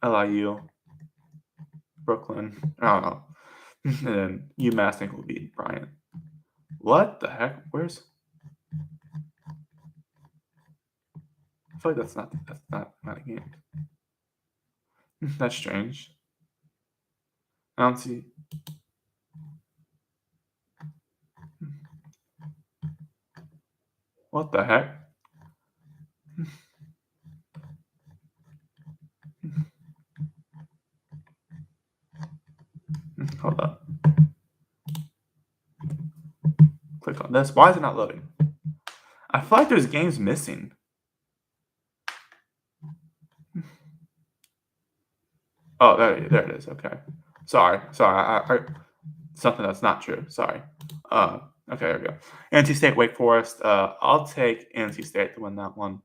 LIU. Brooklyn, I don't know. And then UMass, I think, will beat Bryant. What the heck? Where's... I feel like that's not a game. That's strange. I don't see. What the heck? Hold up. Click on this. Why is it not loading? I feel like there's games missing. Oh, there it is. Okay. Sorry. I something that's not true. Sorry. Okay, there we go. NC State, Wake Forest. I'll take NC State to win that one.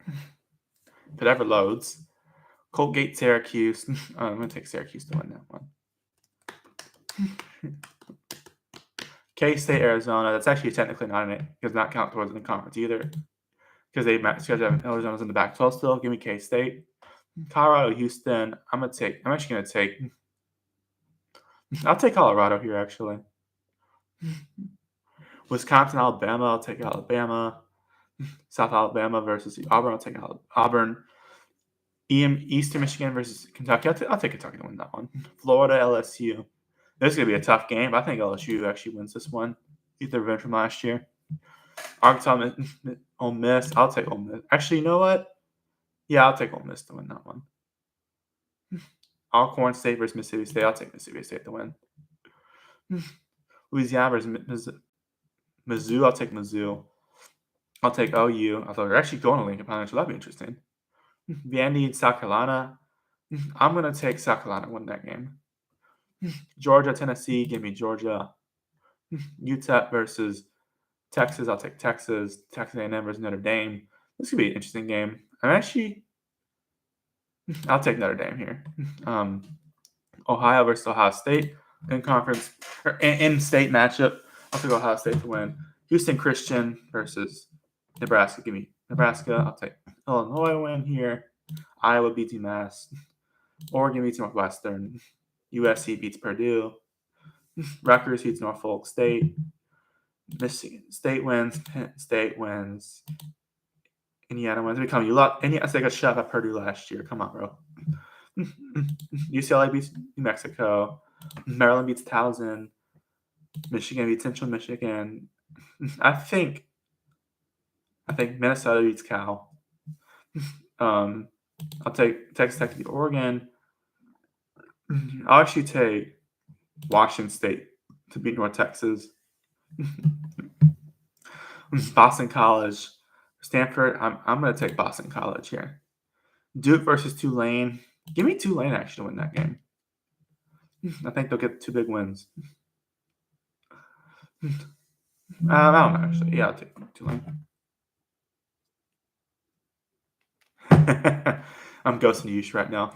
If it ever loads. Colgate, Syracuse. I'm going to take Syracuse to win that one. K-State, Arizona. That's actually technically not in it. Does not count towards the conference either because they because Arizona's in the Pac-12 still. Give me K-State. Colorado, Houston. I'm actually gonna take. I'll take Colorado here actually. Wisconsin, Alabama. I'll take Alabama. South Alabama versus Auburn. I'll take Auburn. Eastern Michigan versus Kentucky. I'll take Kentucky to win that one. Florida, LSU. This is going to be a tough game. I think LSU actually wins this one. Get their revenge from last year. Arkansas, Ole Miss. I'll take Ole Miss. Actually, you know what? Yeah, I'll take Ole Miss to win that one. Alcorn State versus Mississippi State. I'll take Mississippi State to win. Louisiana versus Mizzou. I'll take Mizzou. I'll take OU. I thought they're actually going to Lincoln Financial. That'd be interesting. Vandy and South Carolina. I'm going to take South Carolina to win that game. Georgia, Tennessee. Give me Georgia. UTEP versus Texas. I'll take Texas. Texas A&M versus Notre Dame. This could be an interesting game. I'll take Notre Dame here. Ohio versus Ohio State in conference or in state matchup. I'll take Ohio State to win. Houston Christian versus Nebraska. Give me Nebraska. I'll take Illinois win here. Iowa beats UMass. Oregon beats Northwestern. USC beats Purdue. Rutgers beats Norfolk State. Michigan State wins. Penn State wins. Indiana wins. Indiana got shut by Purdue last year. Come on, bro. UCLA beats New Mexico. Maryland beats Towson. Michigan beats Central Michigan. I think Minnesota beats Cal. I'll take Texas Tech to beat Oregon. I'll actually take Washington State to beat North Texas. Boston College. Stanford, I'm going to take Boston College here. Duke versus Tulane. Give me Tulane actually to win that game. I think they'll get 2 big wins. I don't know, actually. Yeah, I'll take Tulane. I'm ghosting you right now.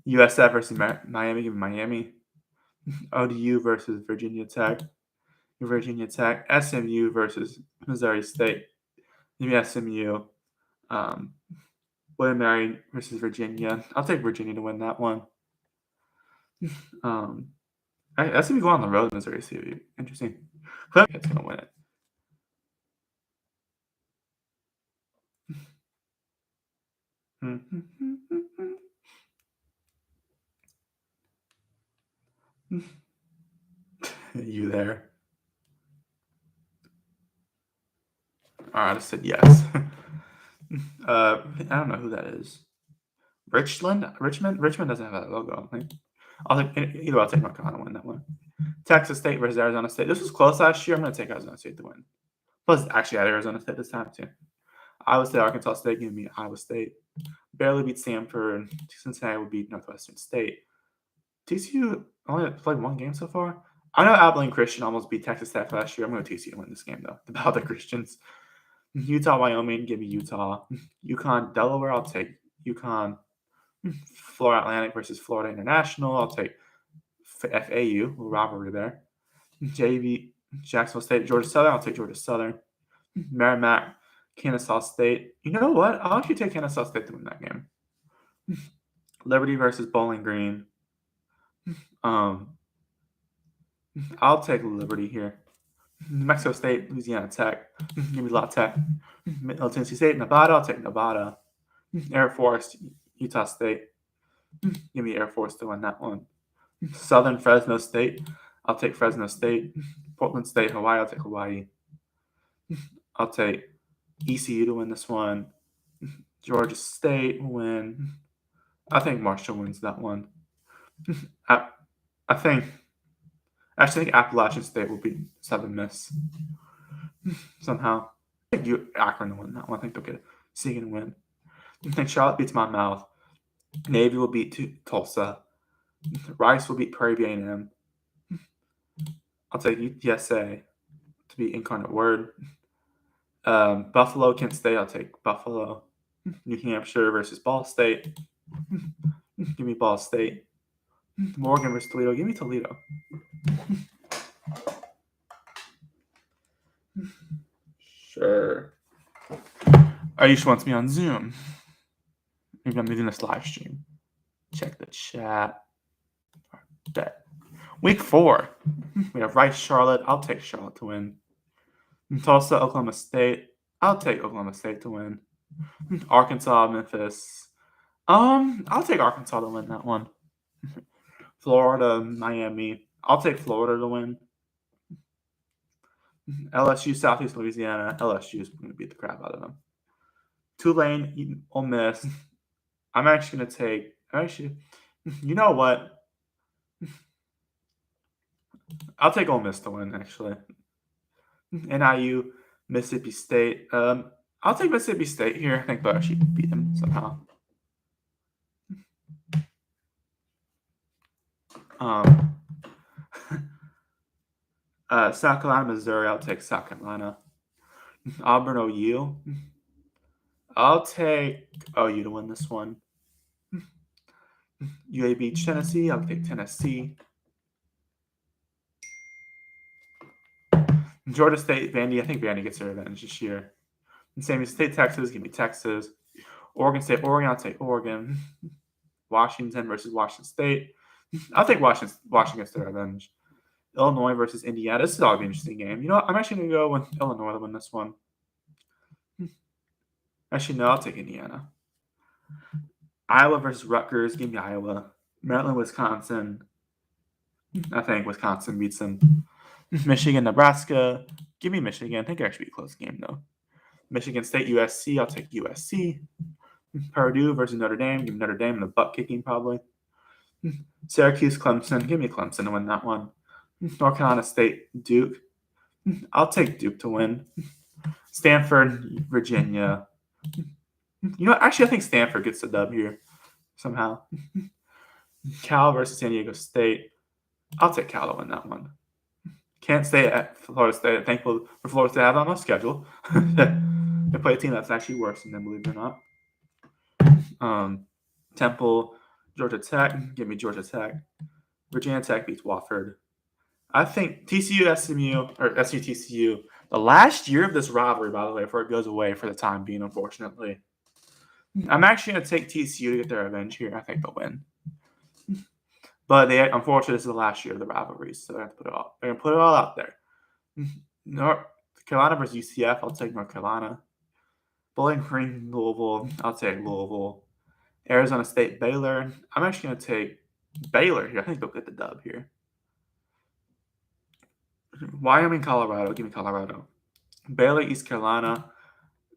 USF versus Miami. Give me Miami. ODU versus Virginia Tech. Virginia Tech. SMU versus Missouri State. Give me SMU. William Mary versus Virginia. I'll take Virginia to win that one. SMU go on the road in Missouri State. Interesting. Clemson's going to win it. You there? All right, I said yes. I don't know who that is. Richmond doesn't have that logo. I'll take North Carolina to win that one. Texas State versus Arizona State. This was close last year. I'm going to take Arizona State to win. Plus, actually, I had Arizona State this time too. Iowa State, Arkansas State. Give me Iowa State. Barely beat Stanford. Cincinnati will beat Northwestern State. TCU only played 1 game so far. I know Abilene Christian almost beat Texas Tech last year. I'm going to TCU to win this game though. About the Christians. Utah, Wyoming. Give me Utah. UConn, Delaware. I'll take UConn. Florida Atlantic versus Florida International. I'll take FAU. Rivalry there. JV, Jacksonville State, Georgia Southern. I'll take Georgia Southern. Merrimack, Kennesaw State. You know what? I'll actually take Kennesaw State to win that game. Liberty versus Bowling Green. I'll take Liberty here. New Mexico State, Louisiana Tech. Give me La Tech. Middle Tennessee State, Nevada. I'll take Nevada. Air Force, Utah State. Give me Air Force to win that one. Southern Fresno State. I'll take Fresno State. Portland State, Hawaii. I'll take Hawaii. I'll take ECU to win this one. Georgia State will win. I think Marshall wins that one. I think Appalachian State will beat Southern Miss somehow. I think Akron to win that one. I think they'll get Siegen to win. I think Charlotte beats Monmouth. Navy will beat Tulsa. Rice will beat Prairie View A&M. I'll take UTSA to beat Incarnate Word. Buffalo, Kent State. I'll take Buffalo. New Hampshire versus Ball State. Give me Ball State. Morgan versus Toledo. Give me Toledo. Sure. Ayush wants me on Zoom. Maybe I'm doing this live stream. Check the chat. Bet. Week 4. We have Rice, Charlotte. I'll take Charlotte to win. Tulsa, Oklahoma State. I'll take Oklahoma State to win. Arkansas, Memphis. I'll take Arkansas to win that one. Florida, Miami. I'll take Florida to win. LSU, Southeast Louisiana. LSU is going to beat the crap out of them. Tulane, Ole Miss. I'm actually going to take. You know what? I'll take Ole Miss to win, actually. NIU, Mississippi State. I'll take Mississippi State here. I think they'll actually beat them somehow. South Carolina, Missouri. I'll take South Carolina. Auburn, OU. I'll take OU to win this one. UAB, Tennessee. I'll take Tennessee. Georgia State, Vandy. I think Vandy gets their revenge this year. San Diego State, Texas. Give me Texas. Oregon State, Oregon. I'll take Oregon. Washington versus Washington State. I'll take Washington gets their revenge. Illinois versus Indiana. This is all an interesting game. You know what? I'm actually going to go with Illinois to win this one. Actually, no, I'll take Indiana. Iowa versus Rutgers. Give me Iowa. Maryland, Wisconsin. I think Wisconsin beats them. Michigan, Nebraska. Give me Michigan. I think it'll actually be a close game, though. Michigan State, USC. I'll take USC. Purdue versus Notre Dame. Give me Notre Dame in the butt kicking, probably. Syracuse, Clemson. Give me Clemson to win that one. North Carolina State, Duke. I'll take Duke to win. Stanford, Virginia. You know, actually, I think Stanford gets the dub here somehow. Cal versus San Diego State. I'll take Cal to win that one. Can't stay at Florida State. Thankful for Florida State to have on my schedule. They play a team that's actually worse than them, believe it or not. Temple, Georgia Tech. Give me Georgia Tech. Virginia Tech beats Wofford. I think TCU, SMU, or SU TCU, the last year of this rivalry, by the way, before it goes away for the time being, unfortunately. I'm actually going to take TCU to get their revenge here. I think they'll win. But unfortunately, this is the last year of the rivalries, so they're going to put it all out there. North Carolina versus UCF, I'll take North Carolina. Bowling Green, Louisville, I'll take Louisville. Arizona State, Baylor. I'm actually going to take Baylor here. I think they'll get the dub here. Wyoming, Colorado. Give me Colorado. Baylor, East Carolina.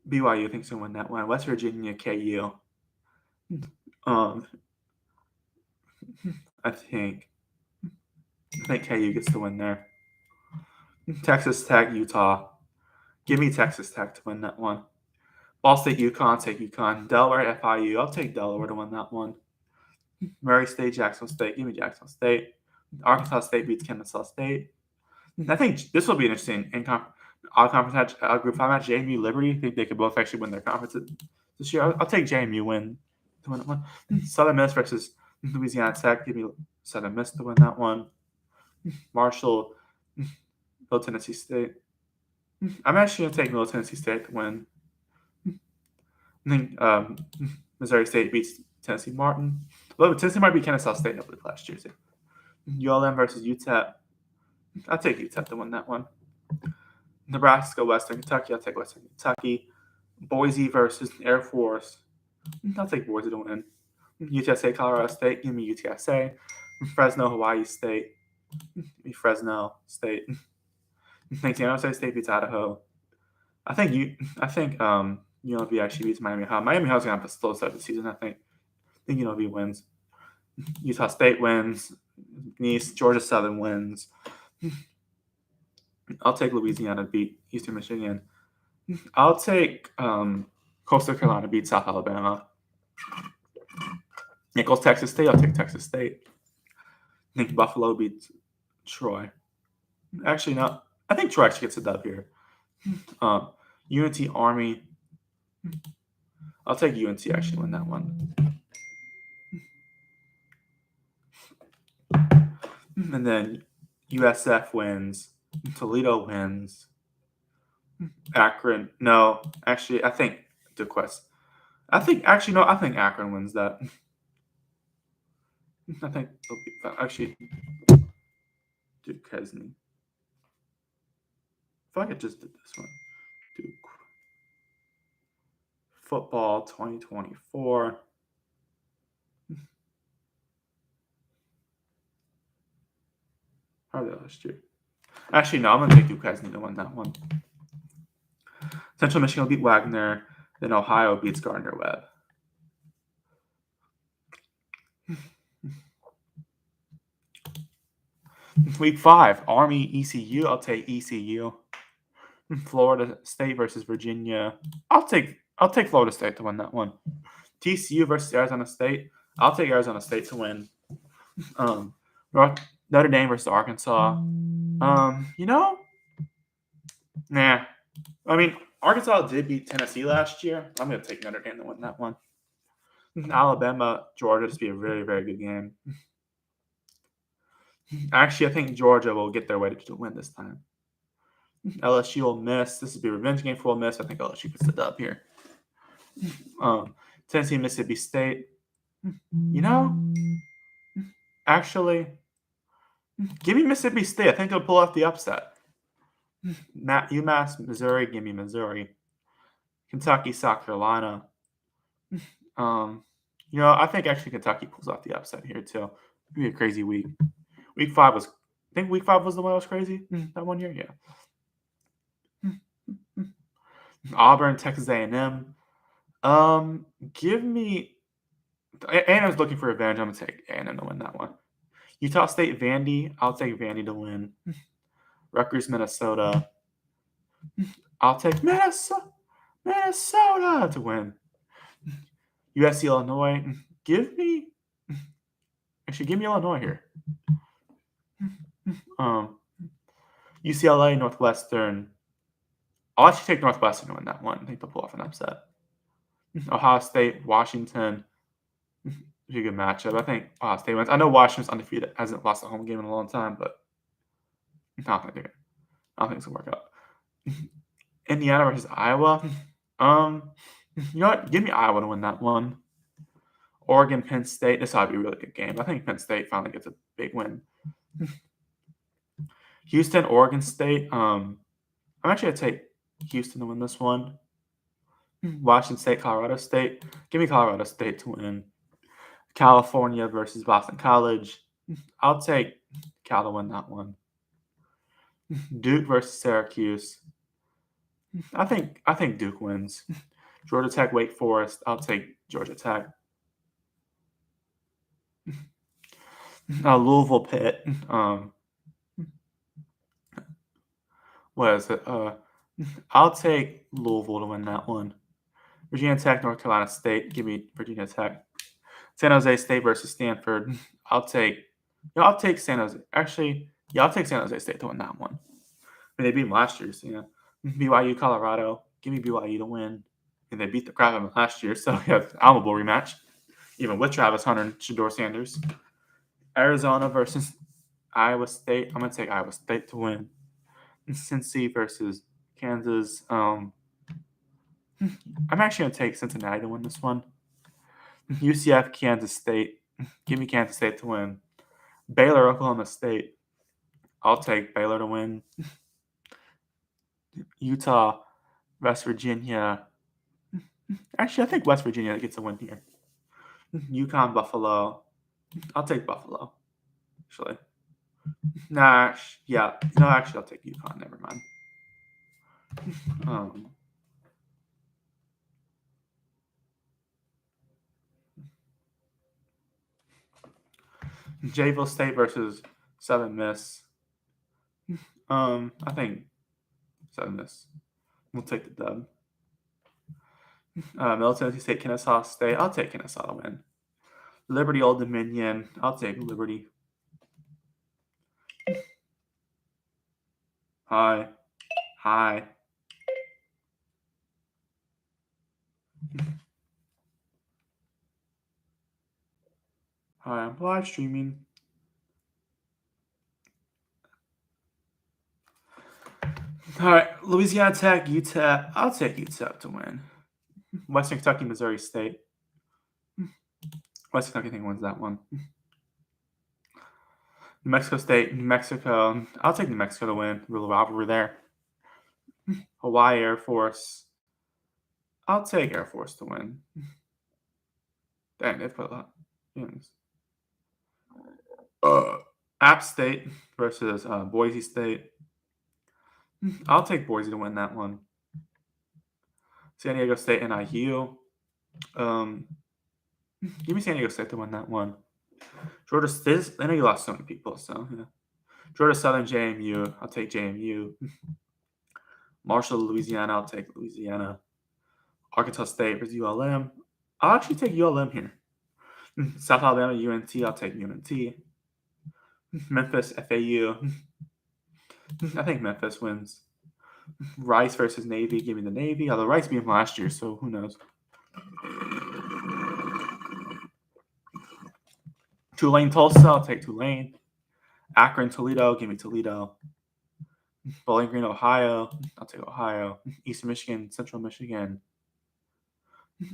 BYU thinks they'll win that one. West Virginia, KU. I think KU gets the win there. Texas Tech, Utah. Give me Texas Tech to win that one. Ball State, UConn. Take UConn. Delaware, FIU. I'll take Delaware to win that one. Murray State, Jacksonville State. Give me Jacksonville State. Arkansas State beats Kennesaw State. I think this will be an interesting conference group 5 match. JMU, Liberty. I think they could both actually win their conferences this year. I'll take JMU win to win that one. Southern Miss versus Louisiana Tech. Give me Southern Miss to win that one. Marshall, Middle Tennessee State. I'm actually going to take Middle Tennessee State to win. I think Missouri State beats Tennessee Martin. Well, Tennessee might beat Kennesaw State, I believe, last year. ULM versus UTEP. I'll take UTEP to win that one. Nebraska, Western Kentucky. I'll take Western Kentucky. Boise versus Air Force. I'll take Boise to win. UTSA, Colorado State. Give me UTSA. Fresno, Hawaii State. Give me Fresno State. San Jose State beats Idaho. I think UNLV actually beats Miami High. Miami High's gonna have a slow start of the season. I think UNLV wins. Utah State wins. East Georgia Southern wins. I'll take Louisiana to beat Eastern Michigan. I'll take Coastal Carolina beat South Alabama. Nichols, Texas State. I'll take Texas State. I think Buffalo beats Troy. Actually, no. I think Troy actually gets a dub here. UNT Army. I'll take UNT actually win that one. And then USF wins. Toledo wins. Akron. No, actually, I think DeQuest. I think actually no. I think Akron wins that. I think they'll be actually Duquesne. I feel like I just did this one. Duke football 2024. How did that last year? Actually, no. I'm gonna take Duquesne to win that one. Central Michigan will beat Wagner. Then Ohio beats Gardner Webb. Week 5, Army ECU. I'll take ECU. Florida State versus Virginia. I'll take Florida State to win that one. TCU versus Arizona State. I'll take Arizona State to win. Notre Dame versus Arkansas. You know, nah. I mean, Arkansas did beat Tennessee last year. I'm gonna take Notre Dame to win that one. Alabama, Georgia, just be a very, very good game. Actually, I think Georgia will get their way to win this time. LSU will miss. This will be a revenge game for Ole Miss. I think LSU gets the dub here. Tennessee, Mississippi State. You know, actually, give me Mississippi State. I think they'll pull off the upset. UMass, Missouri. Give me Missouri. Kentucky, South Carolina. I think actually Kentucky pulls off the upset here too. It'll be a crazy week. Week 5 was. I think week 5 was the one that was crazy that one year. Yeah. Auburn, Texas A&M. Give me. A&M's looking for revenge. I'm gonna take A&M to win that one. Utah State, Vandy. I'll take Vandy to win. Rutgers, Minnesota. I'll take Minnesota to win. USC, Illinois. Give me Illinois here. UCLA, Northwestern. I'll actually take Northwestern to win that one. I think they'll pull off an upset. Ohio State, Washington. Be a good matchup. I think Ohio State wins. I know Washington's undefeated, hasn't lost a home game in a long time, but I don't think it's gonna work out. Indiana versus Iowa. You know what? Give me Iowa to win that one. Oregon, Penn State. This ought to be a really good game. I think Penn State finally gets a big win. Houston, Oregon State. I'm actually gonna take Houston to win this one. Washington State, Colorado State. Give me Colorado State to win. California versus Boston College. I'll take Cal to win that one. Duke versus Syracuse. I think Duke wins. Georgia Tech, Wake Forest. I'll take Georgia Tech. Louisville, Pitt. What is it? I'll take Louisville to win that one. Virginia Tech, North Carolina State. Give me Virginia Tech. San Jose State versus Stanford. I'll take San Jose. Actually, I'll take San Jose State to win that one. I mean, they beat them last year, so yeah. BYU, Colorado. Give me BYU to win. And they beat the crap out of them last year, so we have Alma Bowl rematch, even with Travis Hunter and Shedeur Sanders. Arizona versus Iowa State. I'm gonna take Iowa State to win. Cincy versus Kansas. I'm actually gonna take Cincinnati to win this one. UCF, Kansas State. Give me Kansas State to win. Baylor, Oklahoma State. I'll take Baylor to win. Utah, West Virginia. Actually, I think West Virginia gets a win here. UConn, Buffalo. I'll take Buffalo. Actually. Nah, yeah. No, actually, I'll take UConn. Never mind. Jayville State versus Southern Miss. I think Southern Miss. We'll take the dub. Middle Tennessee State, Kennesaw State. I'll take Kennesaw to win. Liberty, Old Dominion. I'll take Liberty. Hi. Hi, I'm live streaming. All right, Louisiana Tech, UTEP. I'll take UTEP to win. Western Kentucky, Missouri State. Western Kentucky, I think wins that one. New Mexico State, New Mexico. I'll take New Mexico to win. Real rivalry there. Hawaii Air Force. I'll take Air Force to win. Dang, they put a lot of games. App State versus Boise State. I'll take Boise to win that one. San Diego State and IU. Give me San Diego State to win that one. Georgia State. I know you lost so many people, so yeah. Georgia Southern, JMU. I'll take JMU. Marshall, Louisiana. I'll take Louisiana. Arkansas State versus ULM. I'll actually take ULM here. South Alabama, UNT. I'll take UNT. Memphis, FAU. I think Memphis wins. Rice versus Navy. Give me the Navy. Although Rice beat them last year, so who knows. Tulane, Tulsa. I'll take Tulane. Akron, Toledo. Give me Toledo. Bowling Green, Ohio. I'll take Ohio. Eastern Michigan, Central Michigan.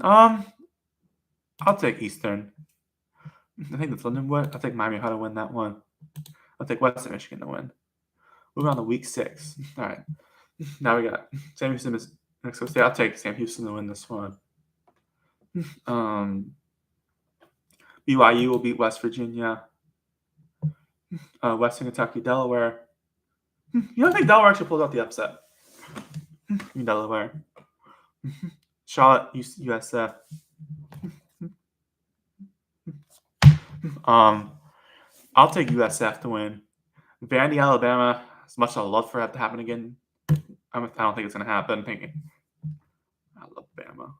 I'll take Eastern. I think that's Lindenwood. I'll take Miami Ohio to win that one. I'll take Western Michigan to win. Moving on to week 6. All right. Now we got Sam Houston is Mexico State. I'll take Sam Houston to win this one. BYU will beat West Virginia. Western Kentucky, Delaware. I think Delaware actually pulled out the upset. Delaware. Charlotte, USF. I'll take USF to win. Vandy, Alabama. As much as I'd love for that to happen again, I don't think it's going to happen. I'm thinking Alabama.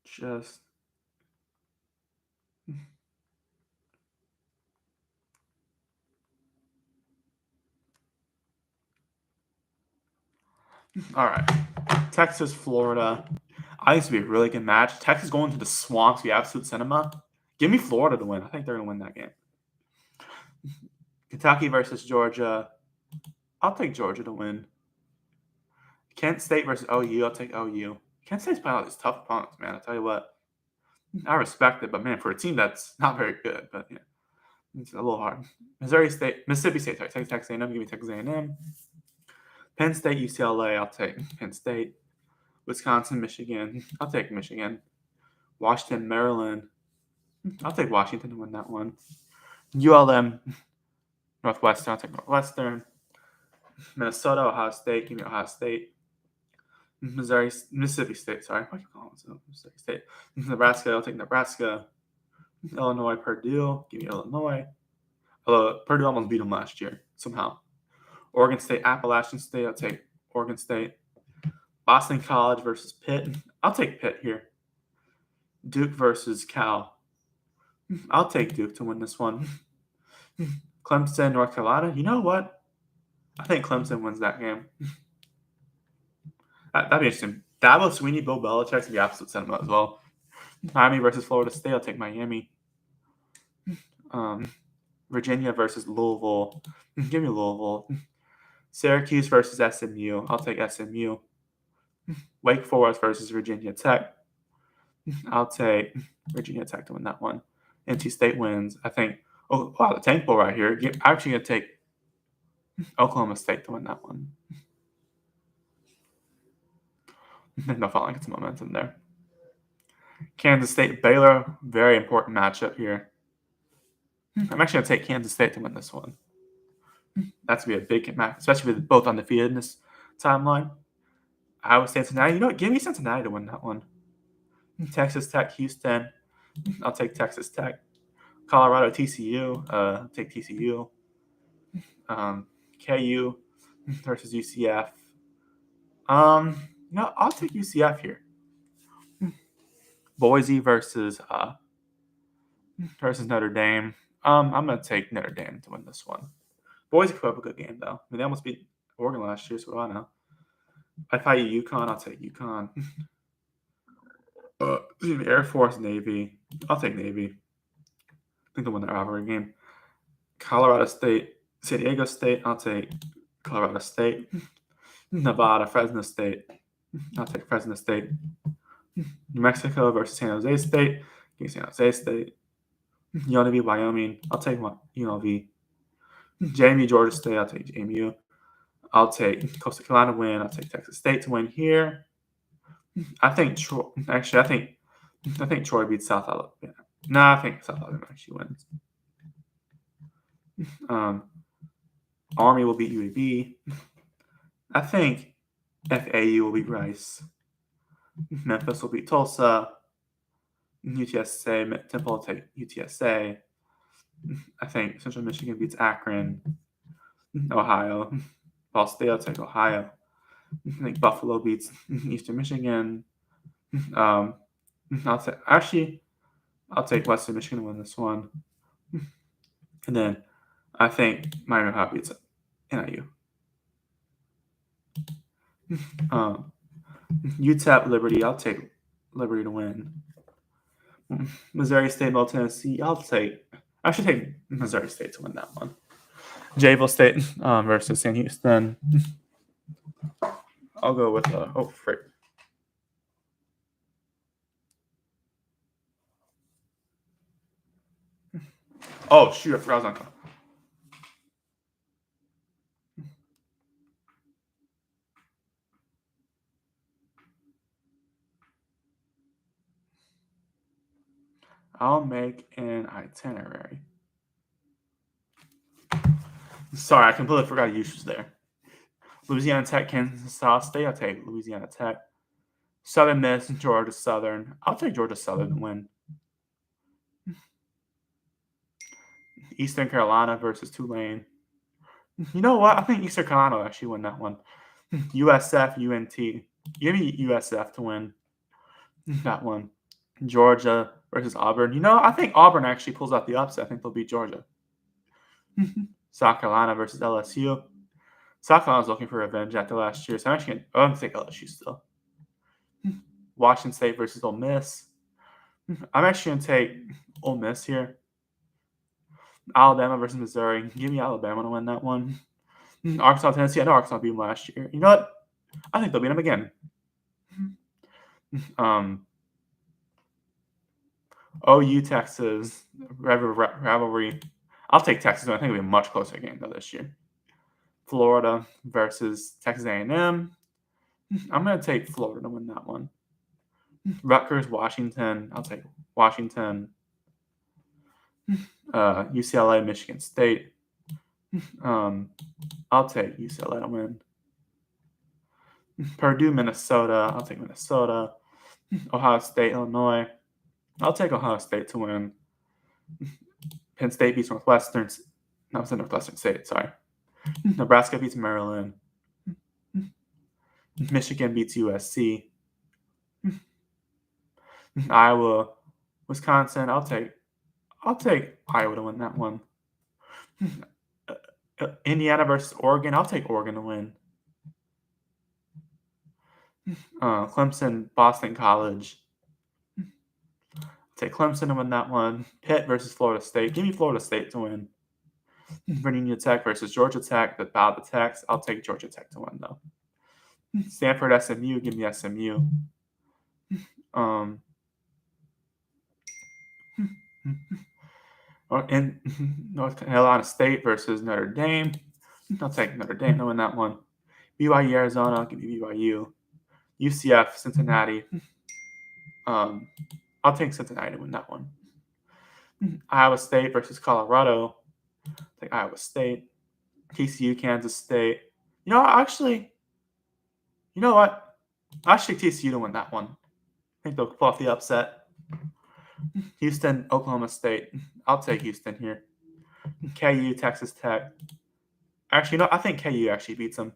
Just. All right. Texas, Florida. I think it's going to be a really good match. Texas going to the swamps, the absolute cinema. Give me Florida to win. I think they're going to win that game. Kentucky versus Georgia. I'll take Georgia to win. Kent State versus OU. I'll take OU. Kent State's playing all these tough opponents, man. I'll tell you what. I respect it, but man, for a team that's not very good, but yeah, it's a little hard. Mississippi State. Sorry, Texas A&M. Give me Texas A&M. Penn State, UCLA. I'll take Penn State. Wisconsin, Michigan. I'll take Michigan. Washington, Maryland. I'll take Washington to win that one. ULM, Northwestern. I'll take Northwestern. Minnesota, Ohio State. Give me Ohio State. Mississippi State. Sorry, what do you call it? Mississippi State. Nebraska. I'll take Nebraska. Illinois, Purdue. Give me Illinois. Purdue almost beat them last year somehow. Oregon State, Appalachian State. I'll take Oregon State. Boston College versus Pitt. I'll take Pitt here. Duke versus Cal. I'll take Duke to win this one. Clemson, North Carolina. You know what? I think Clemson wins that game. That'd be interesting. Dabo Swinney, Bill Belichick's going to be absolute cinema as well. Miami versus Florida State. I'll take Miami. Virginia versus Louisville. Give me Louisville. Syracuse versus SMU. I'll take SMU. Wake Forest versus Virginia Tech. I'll take Virginia Tech to win that one. NC State wins. I think. Oh, wow, the tank bowl right here. I'm actually going to take Oklahoma State to win that one. No following, get some momentum there. Kansas State, Baylor, very important matchup here. I'm actually going to take Kansas State to win this one. That's going to be a big match, especially with both undefeated in this timeline. Iowa State, Cincinnati. You know what? Give me Cincinnati to win that one. Texas Tech, Houston. I'll take Texas Tech. Colorado, TCU. I'll take TCU. KU versus UCF. I'll take UCF here. Boise versus Notre Dame. I'm gonna take Notre Dame to win this one. Boise put up a good game though. I mean, they almost beat Oregon last year, so I don't know. If I UConn, I'll take UConn. Air Force, Navy. I'll take Navy. I think they'll win the rivalry game. Colorado State, San Diego State. I'll take Colorado State. Nevada, Fresno State. I'll take Fresno State. New Mexico versus San Jose State. Give me San Jose State. UNLV, Wyoming. I'll take UNLV. JMU, Georgia State. I'll take JMU. I'll take Coastal Carolina win. I'll take Texas State to win here. I think Troy. Actually, I think Troy beats South Alabama. No, I think South Alabama actually wins. Army will beat UAB. I think FAU will beat Rice. Memphis will beat Tulsa. UTSA, Temple will take UTSA. I think Central Michigan beats Akron. Ohio. Ball State will take Ohio. I think Buffalo beats Eastern Michigan. I'll take Western Michigan to win this one. And then I think Miami Ohio beats NIU. UTEP, Liberty. I'll take Liberty to win. Missouri State, Middle Tennessee. I should take Missouri State to win that one. Jacksonville State versus Sam Houston. I'll go with frick. Oh shoot! I forgot I was on. I'll make an itinerary. Sorry, I completely forgot Use was there. Louisiana Tech, Kansas State. I'll take Louisiana Tech. Southern Miss, Georgia Southern. I'll take Georgia Southern to win. Eastern Carolina versus Tulane. You know what? I think Eastern Carolina will actually win that one. USF, UNT. Give me USF to win that one. Georgia versus Auburn. You know, I think Auburn actually pulls out the upset. I think they'll beat Georgia. South Carolina versus LSU. South Carolina's looking for revenge after last year, so I'm going to take LSU still. Washington State versus Ole Miss. I'm actually going to take Ole Miss here. Alabama versus Missouri. Give me Alabama to win that one. Arkansas, Tennessee. I know Arkansas beat them last year. You know what? I think they'll beat them again. OU, Texas. Rivalry. I'll take Texas. I think it'll be a much closer game though this year. Florida versus Texas A&M. I'm going to take Florida to win that one. Rutgers, Washington. I'll take Washington. UCLA, Michigan State. I'll take UCLA to win. Purdue, Minnesota. I'll take Minnesota. Ohio State, Illinois. I'll take Ohio State to win. Penn State beats Northwestern. No, it's Northwestern State, sorry. Nebraska beats Maryland. Michigan beats USC. Iowa, Wisconsin. I'll take Iowa to win that one. Indiana versus Oregon. I'll take Oregon to win. Clemson, Boston College. I'll take Clemson to win that one. Pitt versus Florida State. Give me Florida State to win. Virginia Tech versus Georgia Tech. The battle of the Techs. I'll take Georgia Tech to win though. Stanford, SMU. Give me SMU. In North Carolina State versus Notre Dame. I'll take Notre Dame to win that one. BYU, Arizona. I'll give you BYU. UCF, Cincinnati. I'll take Cincinnati to win that one. Iowa State versus Colorado. I'll take Iowa State. TCU, Kansas State. You know what? I'll take TCU to win that one. I think they'll pull off the upset. Houston, Oklahoma State. I'll take Houston here. KU, Texas Tech. Actually, I think KU actually beats them.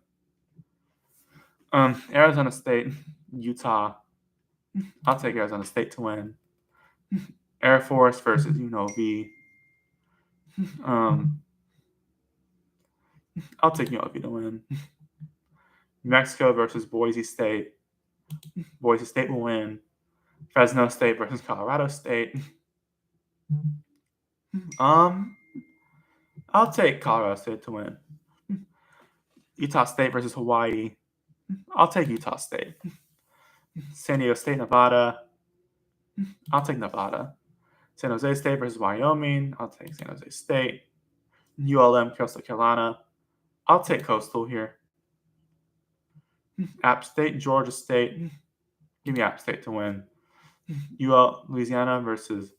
Arizona State, Utah. I'll take Arizona State to win. Air Force versus UNLV. I'll take UNLV to win. New Mexico versus Boise State. Boise State will win. Fresno State versus Colorado State. I'll I'll take Colorado State to win. Utah State versus Hawaii. I'll take Utah State. San Diego State, Nevada. I'll take Nevada. San Jose State versus Wyoming. I'll take San Jose State. ULM, Coastal Carolina. I'll take Coastal here. App State, Georgia State. Give me App State to win. UL, Louisiana versus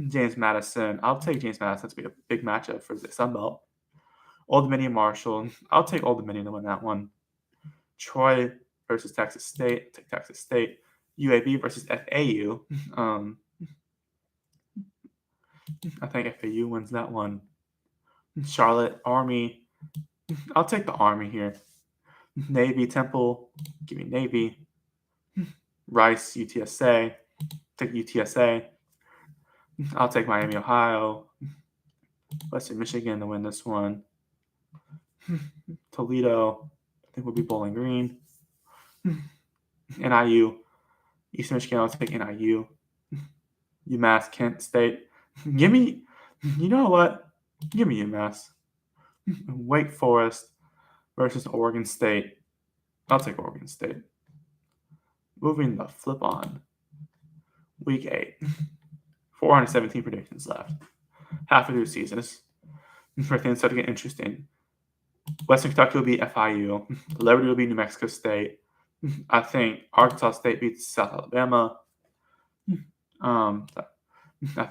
James Madison. I'll take James Madison to be a big matchup for the Sun Belt. Old Dominion, Marshall. I'll take Old Dominion to win that one. Troy versus Texas State. Take Texas State. UAB versus FAU. I think FAU wins that one. Charlotte, Army. I'll take the Army here. Navy, Temple. Give me Navy. Rice, UTSA. Take UTSA. I'll take Miami, Ohio. Western Michigan to win this one. Toledo, I think will be Bowling Green. NIU, Eastern Michigan, I'll take NIU. UMass, Kent State. Give me, you know what? Give me UMass. Wake Forest versus Oregon State. I'll take Oregon State. Moving the flip on. Week 8. 417 predictions left. Half of the season. This where things start to get interesting. Western Kentucky will beat FIU. Liberty will beat New Mexico State. I think Arkansas State beats South Alabama. I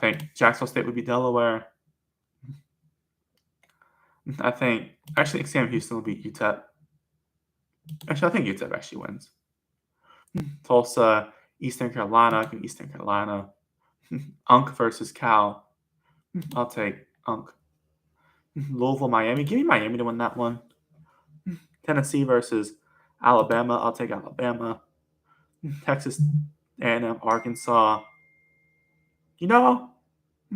think Jacksonville State would beat Delaware. I think Sam Houston will beat UTEP. Actually, I think UTEP actually wins. Tulsa, Eastern Carolina. Give me Eastern Carolina. Unk versus Cal. I'll take Unk. Louisville, Miami. Give me Miami to win that one. Tennessee versus Alabama. I'll take Alabama. Texas A&M, Arkansas. You know,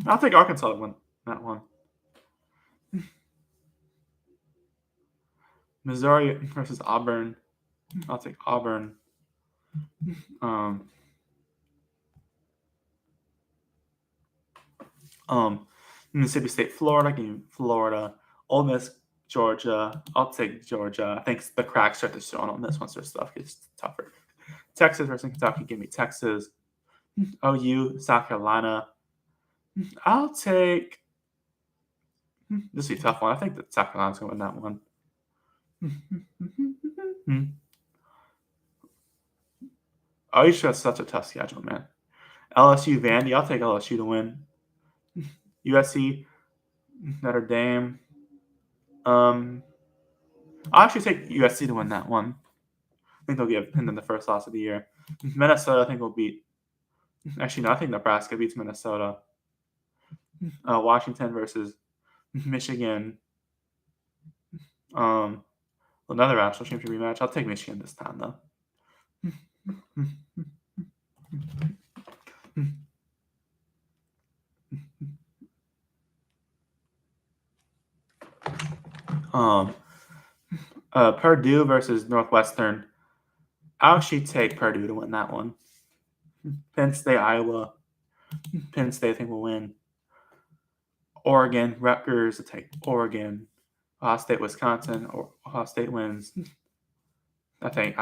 I'll take Arkansas to win that one. Missouri versus Auburn. I'll take Auburn. Mississippi State, Florida. Give me Florida. Ole Miss, Georgia. I'll take Georgia. I think the cracks start to show on Ole Miss once their stuff gets tougher. Texas versus Kentucky. Give me Texas. OU, South Carolina. I'll take. This will be a tough one. I think that South Carolina's going to win that one. OU has such a tough schedule, man. LSU, Vandy. I'll take LSU to win. USC, Notre Dame. I'll actually take USC to win that one. I think they'll give Pinden the first loss of the year. Minnesota, I think, will beat. Actually, no, I think Nebraska beats Minnesota. Washington versus Michigan. Another national championship rematch. I'll take Michigan this time, though. Purdue versus Northwestern. I'll actually take Purdue to win that one. Penn State, Iowa. Penn State, I think, will win. Oregon, Rutgers, I'll take Oregon. Ohio State, Wisconsin. Ohio State wins. I think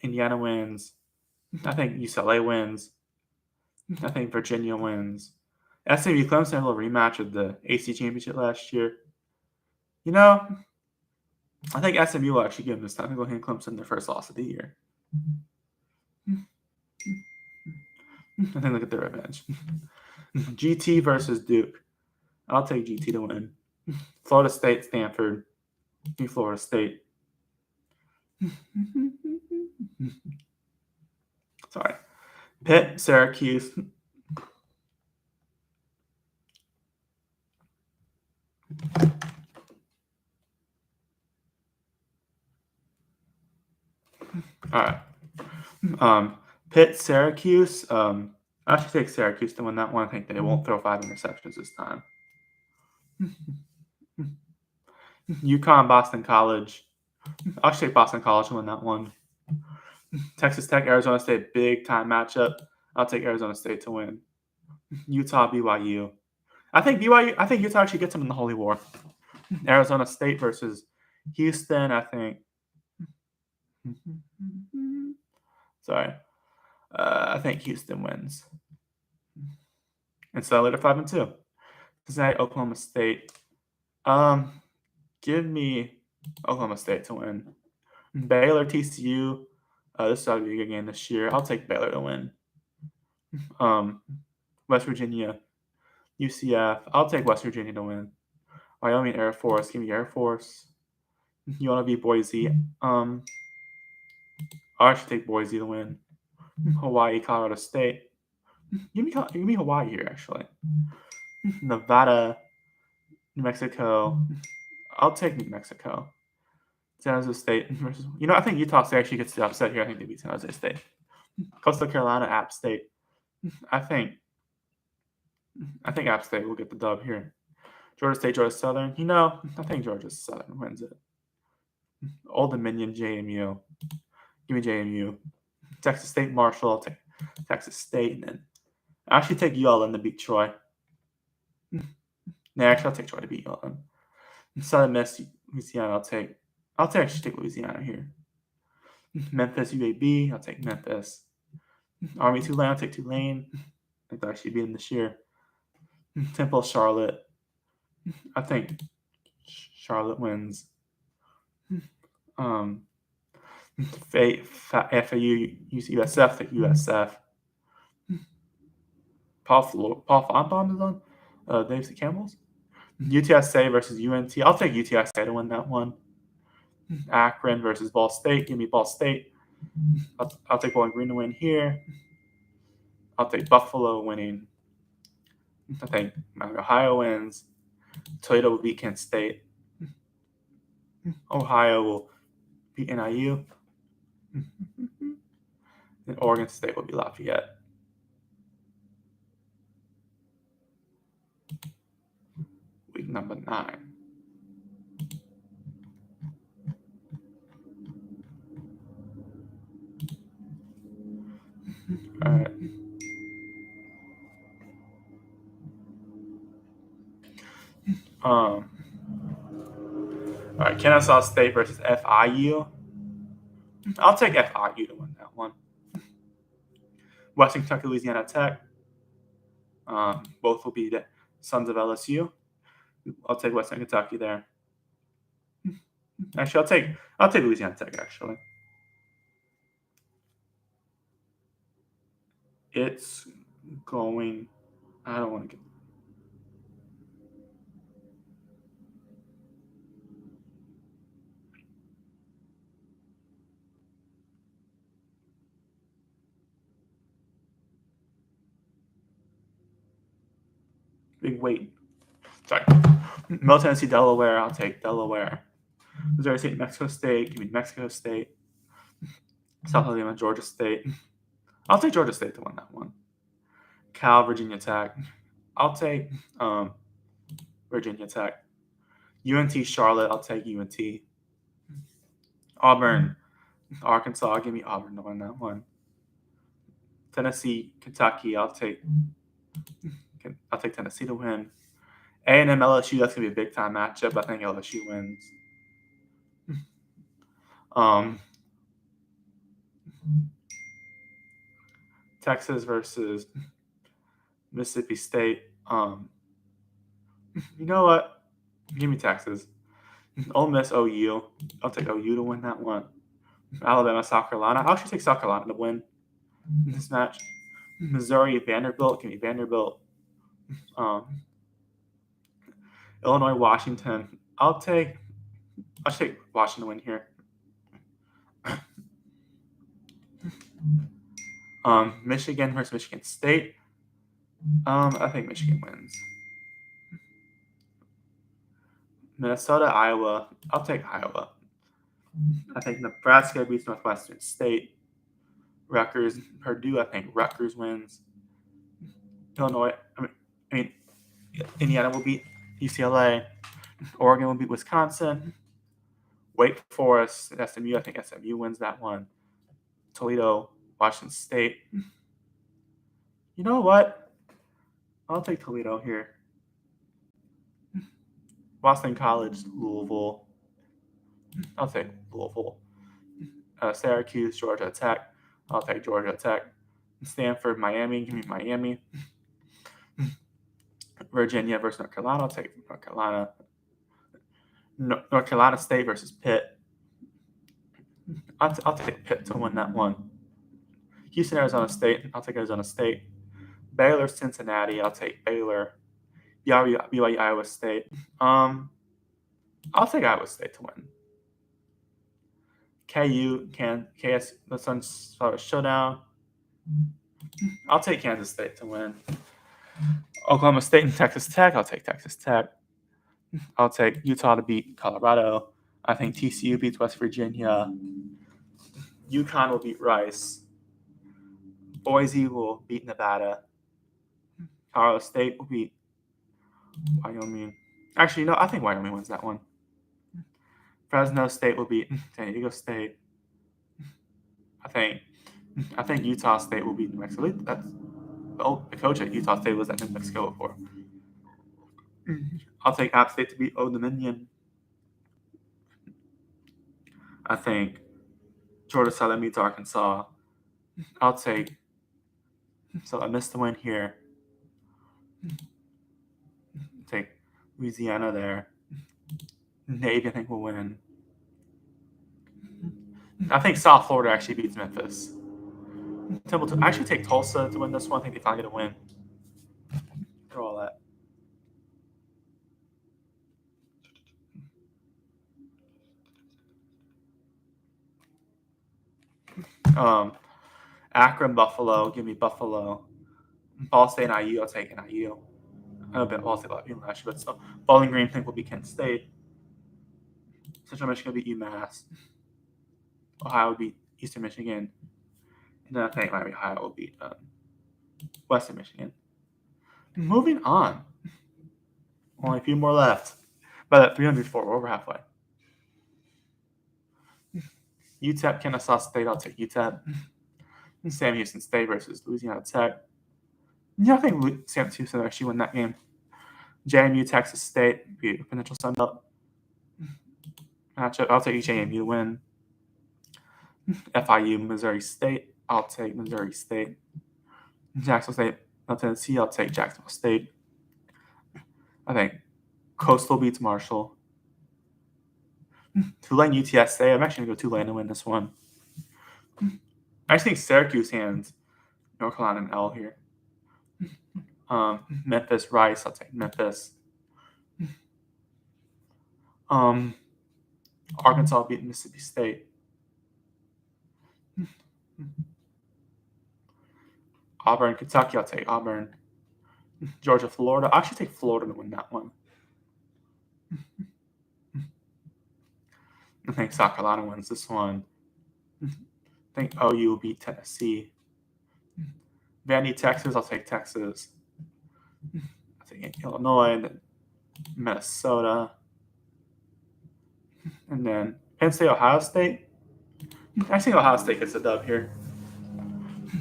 Indiana wins. I think UCLA wins. I think Virginia wins. SMU, Clemson, a little rematch of the AC championship last year. You know, I think SMU will actually give them this time. I think we'll hand Clemson their first loss of the year. I think they'll get their revenge. GT versus Duke. I'll take GT to win. Florida State, Stanford. Florida State. Sorry. Pitt, Syracuse. All right. Pitt, Syracuse. I should take Syracuse to win that one. I think they won't throw 5 interceptions this time. UConn, Boston College. I'll take Boston College to win that one. Texas Tech, Arizona State, big time matchup. I'll take Arizona State to win. Utah, BYU. I think Utah actually gets them in the Holy War. Arizona State versus Houston, I think. Sorry. I think Houston wins. And so later 5-2. Cincinnati, Oklahoma State. Um, Give me Oklahoma State to win. Baylor, TCU. This ought to be a good game this year. I'll take Baylor to win. Um, West Virginia, UCF. I'll take West Virginia to win. Wyoming, Air Force. Give me Air Force. You want to beat Boise? I should take Boise to win. Hawaii, Colorado State. Give me Hawaii here, actually. Nevada, New Mexico. I'll take New Mexico. San Jose State versus. I think Utah State actually gets the upset here. I think they beat San Jose State. Coastal Carolina, App State. I think App State will get the dub here. Georgia State, Georgia Southern. I think Georgia Southern wins it. Old Dominion, JMU. Give me JMU. Texas State, Marshall. I'll take Texas State. And then I actually take ULM to beat Troy. Actually, I'll take Troy to beat ULM. Southern Miss, Louisiana. I'll actually take Louisiana here. Memphis, UAB. I'll take Memphis. Army, Tulane. I'll take Tulane. I think they'll actually beat them this year. Temple, Charlotte. I think Charlotte wins. FAU, USF, take USF. Paul Fonbaum is on. Dave Campbell's. UTSA versus UNT. I'll take UTSA to win that one. Akron versus Ball State. Give me Ball State. I'll take Bowling Green to win here. I'll take Buffalo winning. I think Ohio wins. Toledo will beat Kent State. Ohio will beat NIU. And Oregon State will be Lafayette. Week number 9. All right. All right, Kennesaw State versus FIU. I'll take FIU to win that one. Western Kentucky, Louisiana Tech. Both will be the sons of LSU. I'll take Western Kentucky there. Actually, I'll take Louisiana Tech. Actually, it's going. I don't want to get. Big wait. Sorry. Middle Tennessee, Delaware. I'll take Delaware. Missouri State, Mexico State. Give me Mexico State. South Alabama, Georgia State. I'll take Georgia State to win that one. Cal, Virginia Tech. I'll take Virginia Tech. UNT, Charlotte. I'll take UNT. Auburn, Arkansas. Give me Auburn to win that one. Tennessee, Kentucky. I'll take Tennessee to win. A&M, LSU. That's gonna be a big time matchup. I think LSU wins. Texas versus Mississippi State. You know what? Give me Texas. Ole Miss, OU. I'll take OU to win that one. Alabama, South Carolina. I'll actually take South Carolina to win this match. Missouri, Vanderbilt. Give me Vanderbilt. Illinois, Washington. I'll take Washington to win here. Michigan versus Michigan State. I think Michigan wins. Minnesota, Iowa. I'll take Iowa. I think Nebraska beats Northwestern State. Rutgers, Purdue. I think Rutgers wins. Illinois. Indiana will beat UCLA. Oregon will beat Wisconsin. Wake Forest, SMU. I think SMU wins that one. Toledo, Washington State. You know what? I'll take Toledo here. Boston College, Louisville. I'll take Louisville. Syracuse, Georgia Tech. I'll take Georgia Tech. Stanford, Miami. Give me Miami. Virginia versus North Carolina. I'll take North Carolina. North Carolina State versus Pitt. I'll take Pitt to win that one. Houston, Arizona State. I'll take Arizona State. Baylor, Cincinnati. I'll take Baylor. BYU, Iowa State. I'll take Iowa State to win. KU, KS, the Sunflower Showdown. I'll take Kansas State to win. Oklahoma State and Texas Tech. I'll take Texas Tech. I'll take Utah to beat Colorado. I think TCU beats West Virginia. UConn will beat Rice. Boise will beat Nevada. Colorado State will beat Wyoming. Actually, no, I think Wyoming wins that one. Fresno State will beat San Diego State. I think Utah State will beat New Mexico. That's the coach at Utah State was at New Mexico before. I'll take App State to beat Old Dominion. I think Georgia Southern beats Arkansas. I'll take. So I missed the win here. Take Louisiana there. Navy, I think, will win. I think South Florida actually beats Memphis. Templeton. I actually take Tulsa to win this one. I think they finally get a win. For all that. Akron, Buffalo. Give me Buffalo. Ball State and IU. I'll take an IU. I don't bet Ball State last year, but still. Bowling Green, I think, will be Kent State. Central Michigan will beat UMass. Ohio will beat Eastern Michigan. And then I think Miami, Ohio will beat Western Michigan. Moving on. Only a few more left. But at 304, we're over halfway. UTEP, Kennesaw State. I'll take UTEP. Sam Houston State versus Louisiana Tech. Yeah, I think Sam Houston actually win that game. JMU, Texas State, be a potential Sun Belt matchup. I'll take JMU to win. FIU, Missouri State. I'll take Missouri State. Jacksonville State, Tennessee. I'll take Jacksonville State. I think Coastal beats Marshall. Tulane, UTSA. I'm actually going to go Tulane to win this one. I just think Syracuse hands North Carolina an L here. Memphis, Rice. I'll take Memphis. Arkansas beat Mississippi State. Auburn, Kentucky. I'll take Auburn. Georgia, Florida. I'll actually take Florida to win that one. I think South Carolina wins this one. I think OU will beat Tennessee. Vandy, Texas. I'll take Texas. I think Illinois, and then Minnesota. And then Penn State, Ohio State. I think Ohio State gets a dub here.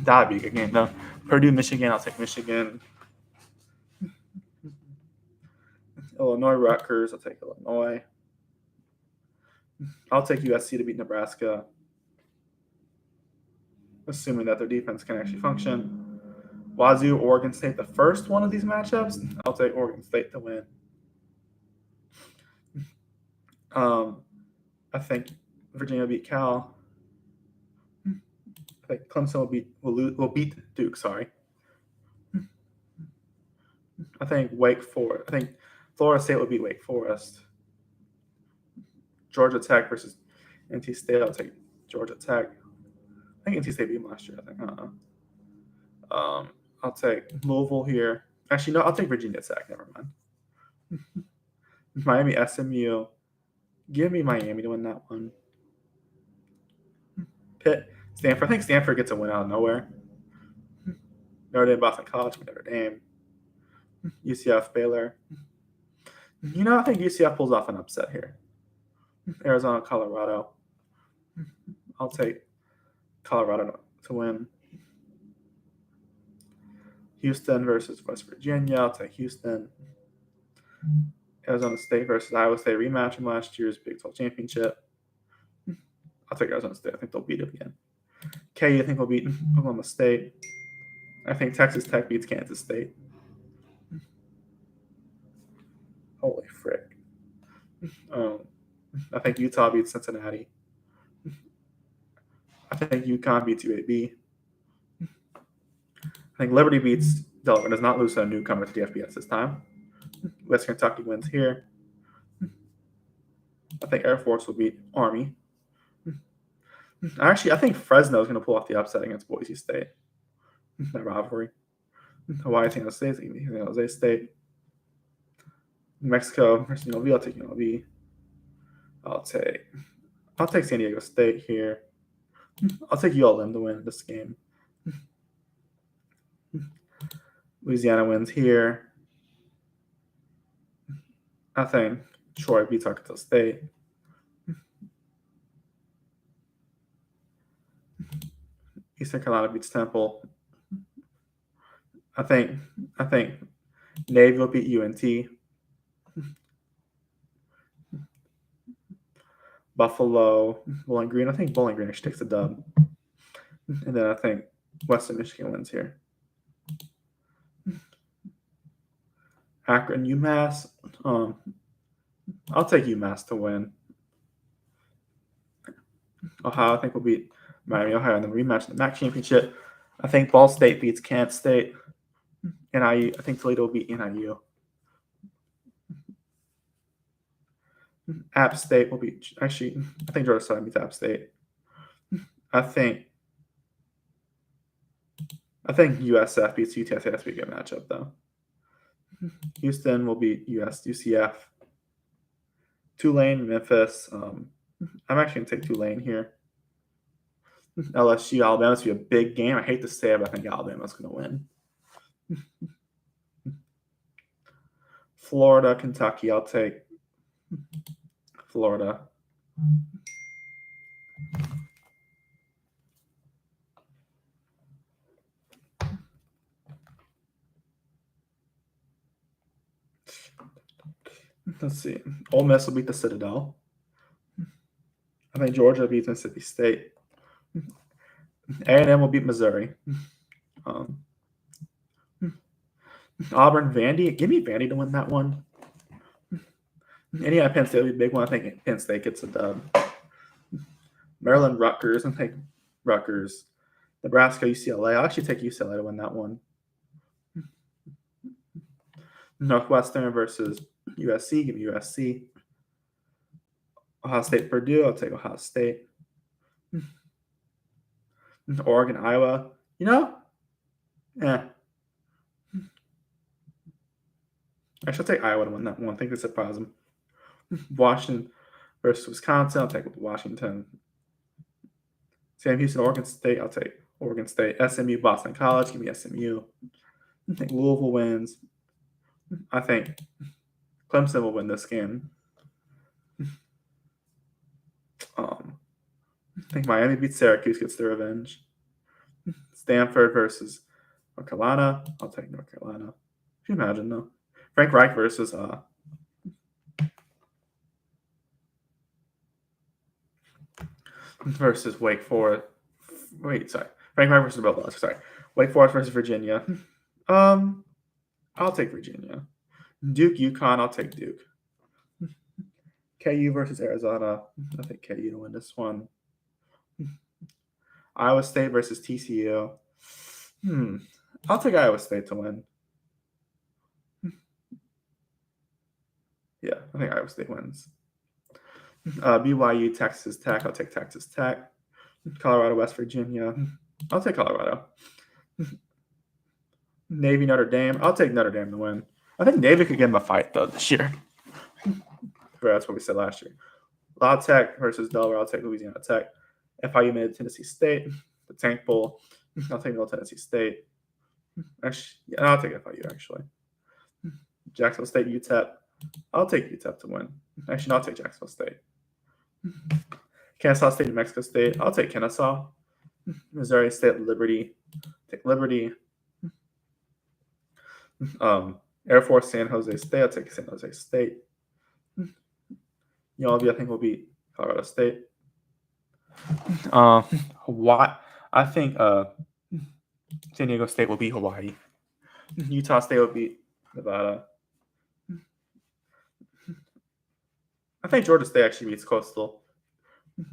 That would be a good game, though. Purdue, Michigan. I'll take Michigan. Illinois, Rutgers. I'll take Illinois. I'll take USC to beat Nebraska, assuming that their defense can actually function. Wazoo, Oregon State, the first one of these matchups. I'll take Oregon State to win. I think Virginia will beat Cal. I think Clemson will beat Duke. Sorry. I think Wake Forest. I think Florida State will beat Wake Forest. Georgia Tech versus NC State. I'll take Georgia Tech. I think NC State beat them last year. I think. I don't know. I'll take Louisville here. Actually, no. I'll take Virginia Tech. Never mind. Miami, SMU. Give me Miami to win that one. Pitt, Stanford. I think Stanford gets a win out of nowhere. Notre Dame, Boston College, Notre Dame. UCF, Baylor. I think UCF pulls off an upset here. Arizona, Colorado. I'll take Colorado to win. Houston versus West Virginia. I'll take Houston. Arizona State versus Iowa State rematch from last year's Big 12 championship. I'll take Arizona State. I think they'll beat it again. KU, I think will beat Oklahoma State. I think Texas Tech beats Kansas State. Holy frick. I think Utah beats Cincinnati. I think UConn beats UAB. I think Liberty beats Delaware. Does not lose to a newcomer to the FBS this time. West Kentucky wins here. I think Air Force will beat Army. Actually, I think Fresno is going to pull off the upset against Boise State. That rivalry. Hawaii, San Jose State, San Jose State. New Mexico versus UNLV. I'll take UNLV. I'll take San Diego State here. I'll take ULM to win this game. Louisiana wins here. I think Troy beats Arkansas State. Eastern Carolina beats Temple. I think Navy will beat UNT. Buffalo, Bowling Green. I think Bowling Green actually takes the dub. And then I think Western Michigan wins here. Akron, UMass. I'll take UMass to win. Ohio, I think, will beat Miami, Ohio in the rematch in the MAC championship. I think Ball State beats Kansas State. NIU, I think Toledo will beat NIU. App State will beat, actually, I think Georgia Southern beats App State. I think USF beats UTSA. That's a good matchup, though. Houston will beat UCF. Tulane, Memphis. I'm actually going to take Tulane here. LSU, Alabama. This will be a big game. I hate to say it, but I think Alabama's going to win. Florida, Kentucky. I'll take Florida. Let's see. Ole Miss will beat the Citadel. I think Georgia beats Mississippi State. A&M will beat Missouri. Auburn, Vandy. Give me Vandy to win that one. Indiana, Penn State will be a big one. I think Penn State gets a dub. Maryland, Rutgers. I think Rutgers. Nebraska, UCLA. I'll actually take UCLA to win that one. Northwestern versus USC. Give me USC. Ohio State, Purdue. I'll take Ohio State. Oregon, Iowa. I should take Iowa to win that one. I think they surprise them. Washington versus Wisconsin. I'll take Washington. Sam Houston, Oregon State. I'll take Oregon State. SMU, Boston College. Give me SMU. I think Louisville wins. I think Clemson will win this game. I think Miami beats Syracuse, gets their revenge. Stanford versus North Carolina. I'll take North Carolina. Can you imagine, though? Frank Reich versus Wake Forest. Frank Reich versus Bill Belichick. Sorry. Wake Forest versus Virginia. I'll take Virginia. Duke, UConn. I'll take Duke. KU versus Arizona. I think KU to win this one. Iowa State versus TCU. I'll take Iowa State to win. Yeah, I think Iowa State wins. BYU, Texas Tech. I'll take Texas Tech. Colorado, West Virginia. I'll take Colorado. Navy, Notre Dame. I'll take Notre Dame to win. I think Navy could give them a fight, though, this year. That's what we said last year. La Tech versus Delaware. I'll take Louisiana Tech. FIU made Tennessee State. The Tank Bowl. I'll take Middle Tennessee State. Actually, yeah, I'll take FIU, actually. Jacksonville State, UTEP. I'll take UTEP to win. Actually, no, I'll take Jacksonville State. Kennesaw State, New Mexico State. I'll take Kennesaw. Missouri State, Liberty. Take Liberty. Air Force, San Jose State. I'll take San Jose State. ULB, I think, will beat Colorado State. Hawaii, I think San Diego State will beat Hawaii. Utah State will beat Nevada. I think Georgia State actually beats Coastal.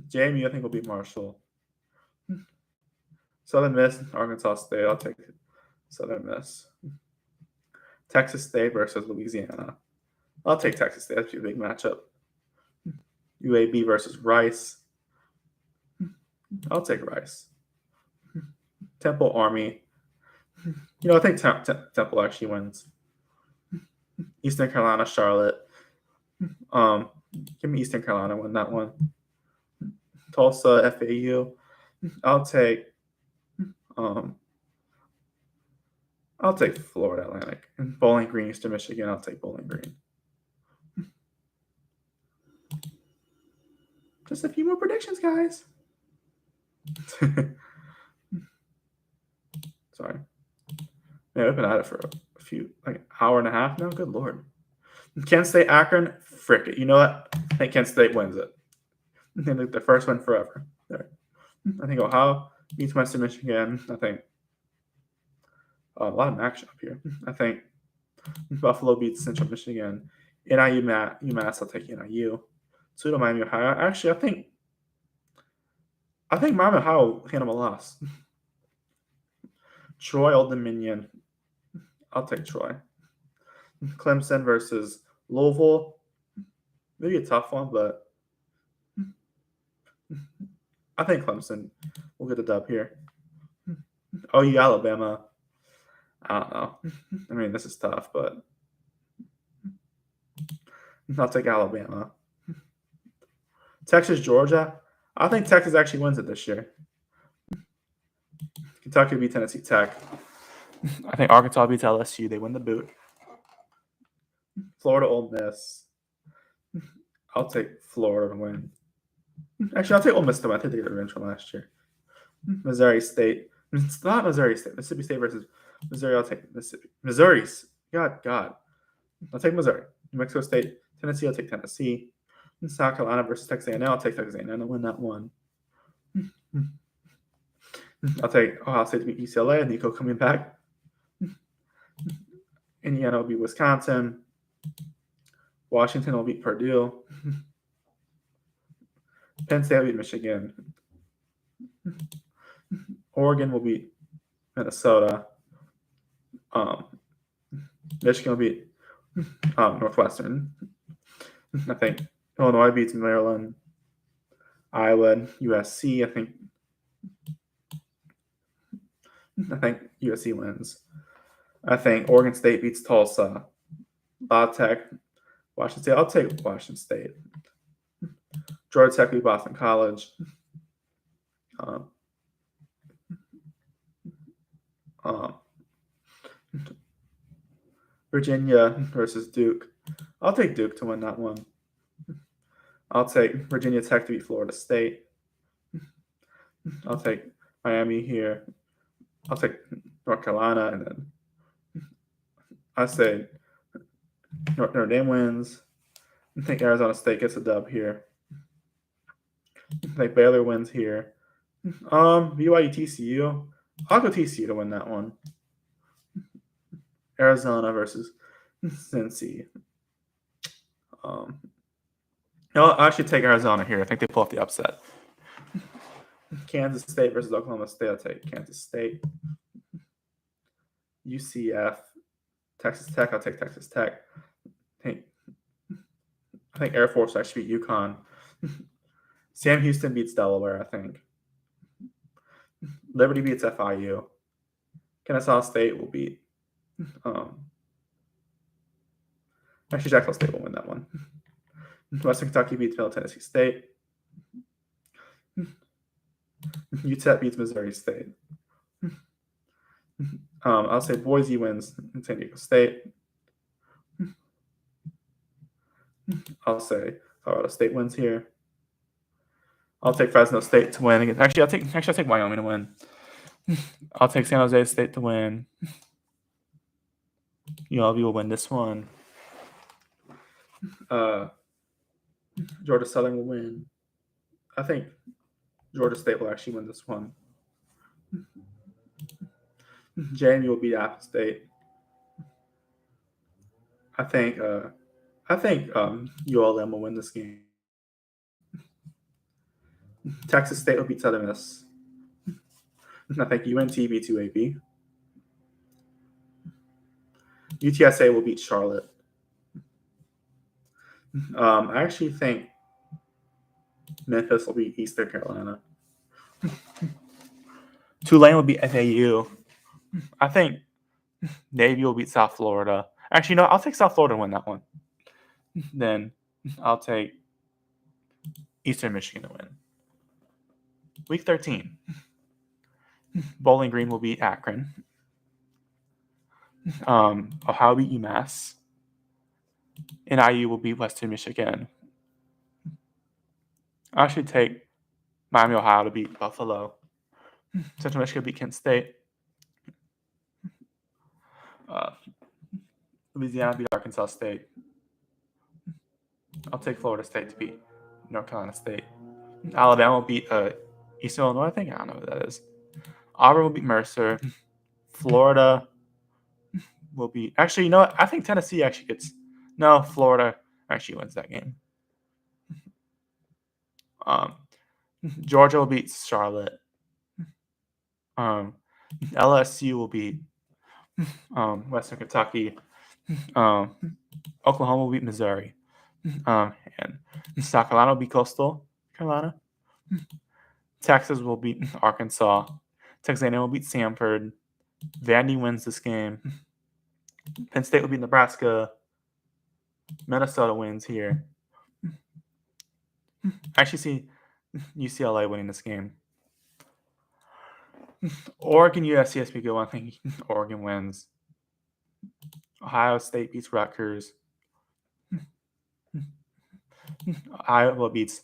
JMU, I think, will beat Marshall. Southern Miss, Arkansas State. I'll take Southern Miss. Texas State versus Louisiana. I'll take Texas State. That's a big matchup. UAB versus Rice. I'll take Rice. Temple Army. I think Temple actually wins. Eastern Carolina, Charlotte. Give me Eastern Carolina win that one. Tulsa, FAU. I'll take Florida Atlantic. And Bowling Green, Eastern Michigan. I'll take Bowling Green. Just a few more predictions, guys. Sorry. Yeah, I've been at it for a few, like an hour and a half now. Good Lord. Kent State, Akron. Frick it. You know what? I think Kent State wins it. The first one forever. There. I think Ohio beats Western Michigan. I think a lot of action up here. I think Buffalo beats Central Michigan. NIU, UMass. I'll take NIU. Toledo, Miami, Ohio. Actually, I think Miami, Ohio hand them a loss. Troy, Old Dominion. I'll take Troy. Clemson versus Louisville. Maybe a tough one, but I think Clemson will get a dub here. OU, Alabama. I don't know. I mean, this is tough, but I'll take Alabama. Texas, Georgia. I think Texas actually wins it this year. Kentucky beat Tennessee Tech. I think Arkansas beats LSU. They win the boot. Florida, Ole Miss. I'll take Florida to win. Actually, I'll take Ole Miss to win. I think they got revenge from last year. Missouri State. It's not Missouri State. Mississippi State versus Missouri. I'll take Mississippi. Missouri's. God. I'll take Missouri. New Mexico State. Tennessee. I'll take Tennessee. South Carolina versus Texas A&M. I'll take Texas A&M to win that one. I'll take Ohio State to beat UCLA. Nico coming back. Indiana will beat Wisconsin. Washington will beat Purdue. Penn State will beat Michigan. Oregon will beat Minnesota. Michigan will beat Northwestern. I think Illinois beats Maryland. Iowa, USC. I think USC wins. I think Oregon State beats Tulsa. La Tech, Washington State. I'll take Washington State. Georgia Tech beat Boston College. Virginia versus Duke. I'll take Duke to win that one. I'll take Virginia Tech to beat Florida State. I'll take Miami here. I'll take North Carolina, and then I say Notre Dame wins. I think Arizona State gets a dub here. I think Baylor wins here. BYU TCU. I'll go TCU to win that one. Arizona versus Cincy. I'll actually take Arizona here. I think they pull off the upset. Kansas State versus Oklahoma State. I'll take Kansas State. UCF. Texas Tech. I'll take Texas Tech. I think Air Force actually beat UConn. Sam Houston beats Delaware, I think. Liberty beats FIU. Kennesaw State will beat. Actually, Jacksonville State will win that one. Western Kentucky beats Middle Tennessee State. UTEP beats Missouri State. I'll say Boise wins San Diego State. I'll say Colorado State wins here. I'll take Fresno State to win. Actually, I'll take Wyoming to win. I'll take San Jose State to win. ULV will win this one. Georgia Southern will win. I think Georgia State will actually win this one. JMU will beat App State. I think ULM will win this game. Texas State will beat Southern Miss. I think UNT beats UAB. UTSA will beat Charlotte. I actually think Memphis will beat Eastern Carolina. Tulane will beat FAU. I think Navy will beat South Florida. Actually, no, I'll take South Florida to win that one. Then I'll take Eastern Michigan to win. Week 13. Bowling Green will beat Akron. Ohio will beat UMass. NIU will beat Western Michigan. I should take Miami, Ohio to beat Buffalo. Central Michigan will beat Kent State. Louisiana beat Arkansas State. I'll take Florida State to beat North Carolina State. Alabama will beat Eastern Illinois, I think. I don't know what that is. Auburn will beat Mercer. Florida will beat... Actually, you know what? I think Tennessee actually gets... No, Florida actually wins that game. Georgia will beat Charlotte. LSU will beat Western Kentucky. Oklahoma will beat Missouri. And South Carolina will beat Coastal Carolina. Texas will beat Arkansas. Texas A&M will beat Samford. Vandy wins this game. Penn State will beat Nebraska. Minnesota wins here. I actually see UCLA winning this game. Oregon, USC has to be a good one. I think Oregon wins. Ohio State beats Rutgers. Iowa beats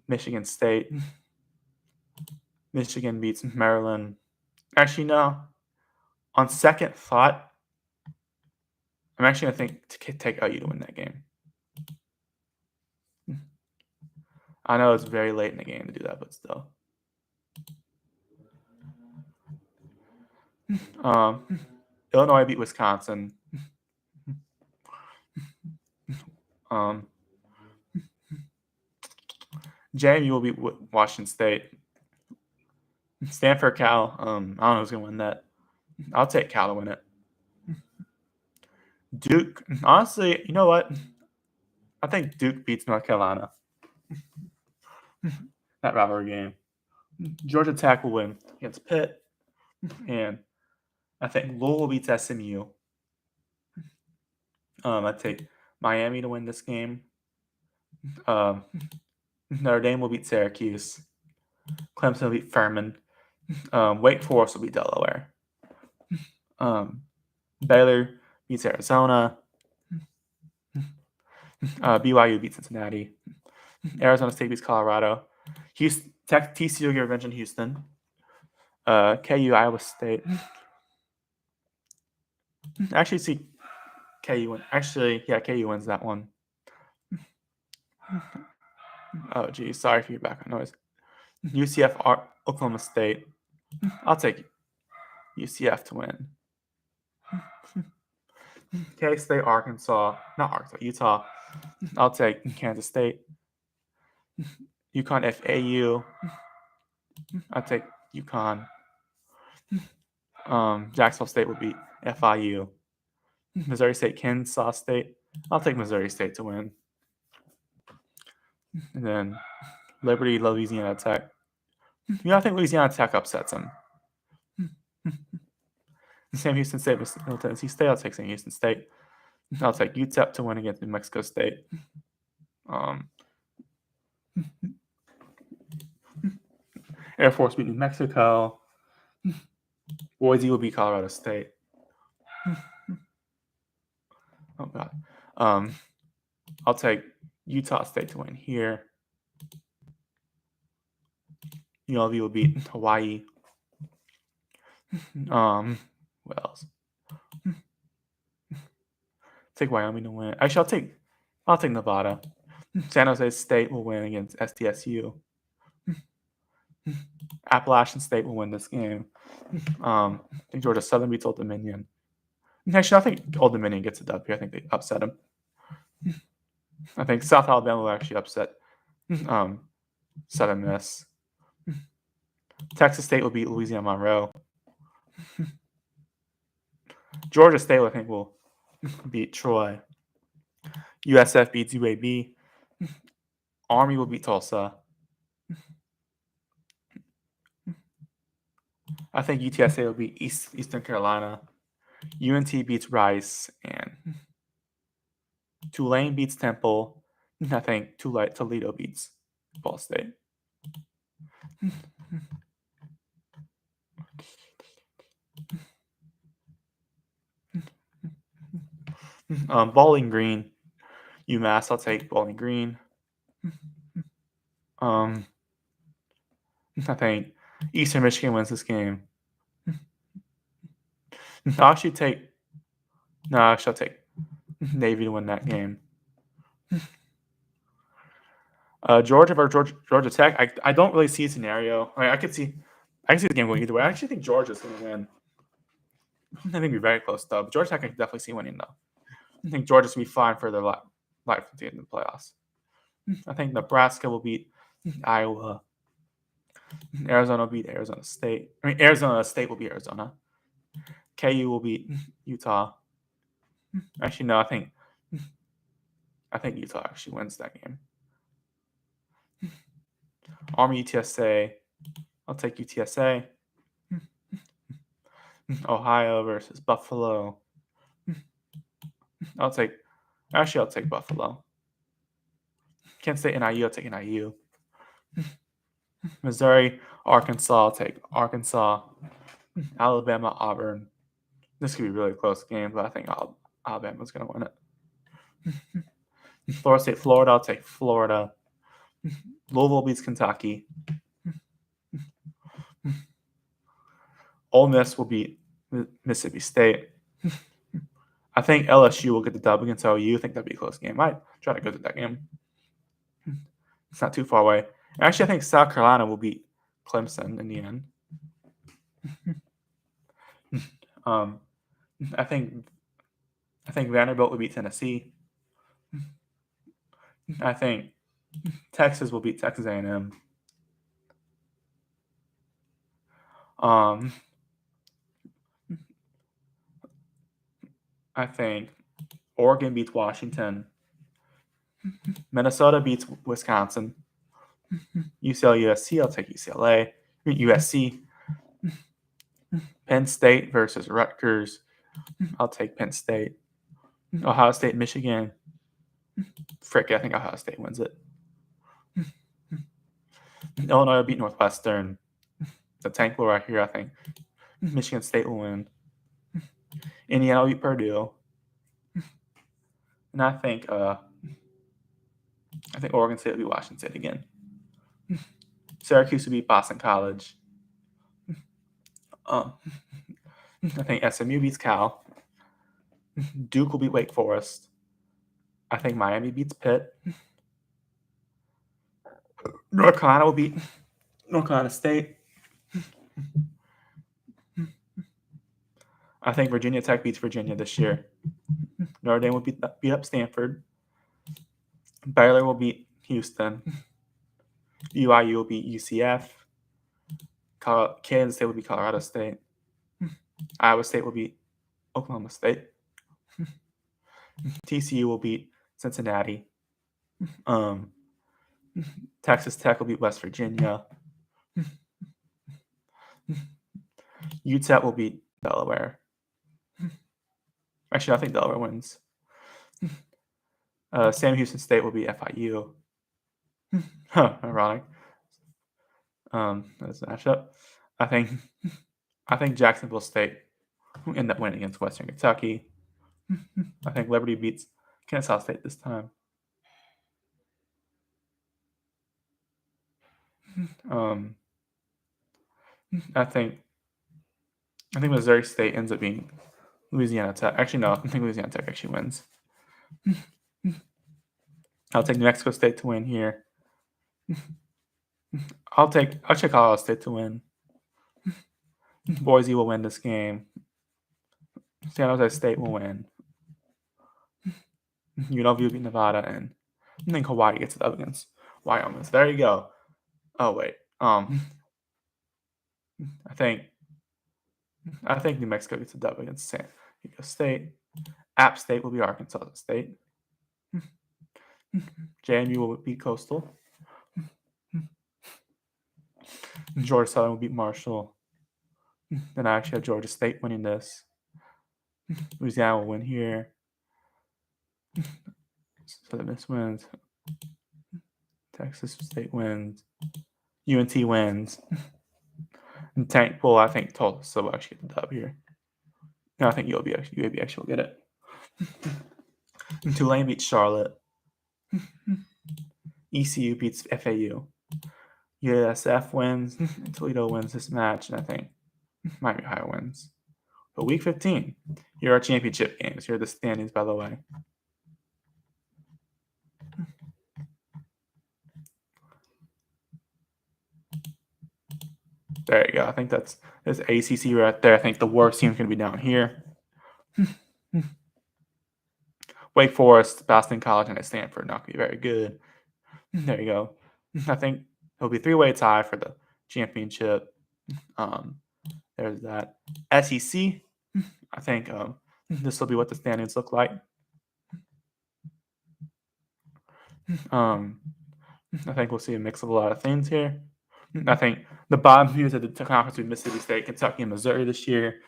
Michigan State. Michigan beats Maryland. Actually, no. On second thought, I'm actually going to take OU to win that game. I know it's very late in the game to do that, but still. Illinois beat Wisconsin. JMU will beat Washington State. Stanford, Cal. I don't know who's going to win that. I'll take Cal to win it. Duke. Honestly, you know what? I think Duke beats North Carolina. That rivalry game. Georgia Tech will win against Pitt. And I think Louisville beats SMU. I take Miami to win this game. Notre Dame will beat Syracuse. Clemson will beat Furman. Wake Forest will beat Delaware. Baylor beats Arizona. BYU beats Cincinnati. Arizona State beats Colorado. TCU will get revenge in Houston. KU, Iowa State. Actually, see KU win. Actually, yeah, KU wins that one. Oh, geez. Sorry for your background noise. UCF, Oklahoma State. I'll take UCF to win. K-State, Arkansas. Not Arkansas, Utah. I'll take Kansas State. UConn, FAU. I'll take UConn. Jacksonville State will beat FIU. Missouri State, Kansas State. I'll take Missouri State to win. And then Liberty, Louisiana Tech. I think Louisiana Tech upsets them. Sam Houston State, Middle Tennessee State. I'll take Sam Houston State. I'll take UTEP to win against New Mexico State. Air Force beat New Mexico. Boise will beat Colorado State. Oh, God. I'll take Utah State to win here. UNLV will beat Hawaii. What else? Take Wyoming to win. Actually, I'll take Nevada. San Jose State will win against SDSU. Appalachian State will win this game. I think Georgia Southern beats Old Dominion. Actually, I think Old Dominion gets a dub here. I think they upset them. I think South Alabama will actually upset Southern Miss. Texas State will beat Louisiana Monroe. Georgia State, I think, will beat Troy. USF beats UAB. Army will beat Tulsa. I think UTSA will beat Eastern Carolina. UNT beats Rice, and Tulane beats Temple. I think Toledo beats Ball State. Bowling Green, UMass. I'll take Bowling Green. I think Eastern Michigan wins this game. I'll take Navy to win that game. Georgia versus Georgia Tech. I don't really see a scenario. I can see the game going either way. I actually think Georgia's going to win. I think it'll be very close though. But Georgia Tech I can definitely see winning though. I think Georgia's going to be fine for their life in the playoffs. I think Nebraska will beat Iowa. Arizona will beat Arizona State. Arizona State will beat Arizona. KU will beat Utah. Actually, no. I think Utah actually wins that game. Army UTSA. I'll take UTSA. Ohio versus Buffalo. I'll take Buffalo. Kent State NIU. I'll take NIU. Missouri, Arkansas. I'll take Arkansas. Alabama, Auburn. This could be a really close game, but I think Alabama's going to win it. Florida State, Florida. I'll take Florida. Louisville beats Kentucky. Ole Miss will beat Mississippi State. I think LSU will get the dub against OU. I think that'd be a close game. I might try to go to that game. It's not too far away. Actually, I think South Carolina will beat Clemson in the end. I think Vanderbilt will beat Tennessee. I think Texas will beat Texas A&M. I think Oregon beats Washington. Minnesota beats Wisconsin. UCLA, USC. I'll take UCLA. USC. Penn State versus Rutgers. I'll take Penn State. Ohio State, Michigan. Frick, I think Ohio State wins it. Illinois will beat Northwestern. The tank will right here, I think. Michigan State will win. Indiana will beat Purdue. And I think Oregon State will beat Washington State again. Syracuse will beat Boston College. I think SMU beats Cal. Duke will beat Wake Forest. I think Miami beats Pitt. North Carolina will beat North Carolina State. I think Virginia Tech beats Virginia this year. Notre Dame will beat up Stanford. Baylor will beat Houston. BYU will beat UCF. Kansas State will beat Colorado State. Iowa State will beat Oklahoma State. TCU will beat Cincinnati. Texas Tech will beat West Virginia. UTEP will beat Delaware. Actually, I think Delaware wins. Sam Houston State will beat FIU. Ironic. That's a matchup. I think Jacksonville State will end up winning against Western Kentucky. I think Liberty beats Kennesaw State this time. I think Missouri State ends up being Louisiana Tech. Actually, no. I think Louisiana Tech actually wins. I'll take New Mexico State to win here. I'll take Colorado State to win. Boise will win this game. San Jose State will win. UNLV will beat Nevada, and then Hawaii gets it up against Wyoming. So there you go. Oh wait. I think New Mexico gets a dub against San Diego State. App State will be Arkansas State. JMU will beat Coastal. Georgia Southern will beat Marshall. Then I actually have Georgia State winning this. Louisiana will win here. Southern Miss wins. Texas State wins. UNT wins. And Tank Bull, I think Tulsa will actually get the dub here. No, I think UAB actually will get it. Tulane beats Charlotte. ECU beats FAU. USF wins. Toledo wins this match, and I think Miami Ohio wins. But week 15, here are our championship games. Here are the standings, by the way. There you go. I think there's ACC right there. I think the worst team's going to be down here. Wake Forest, Boston College, and Stanford not going to be very good. There you go. I think it'll be three-way tie for the championship. There's that. SEC, I think this will be what the standings look like. I think we'll see a mix of a lot of things here. I think the bottom views of the conference with Mississippi State, Kentucky, and Missouri this year.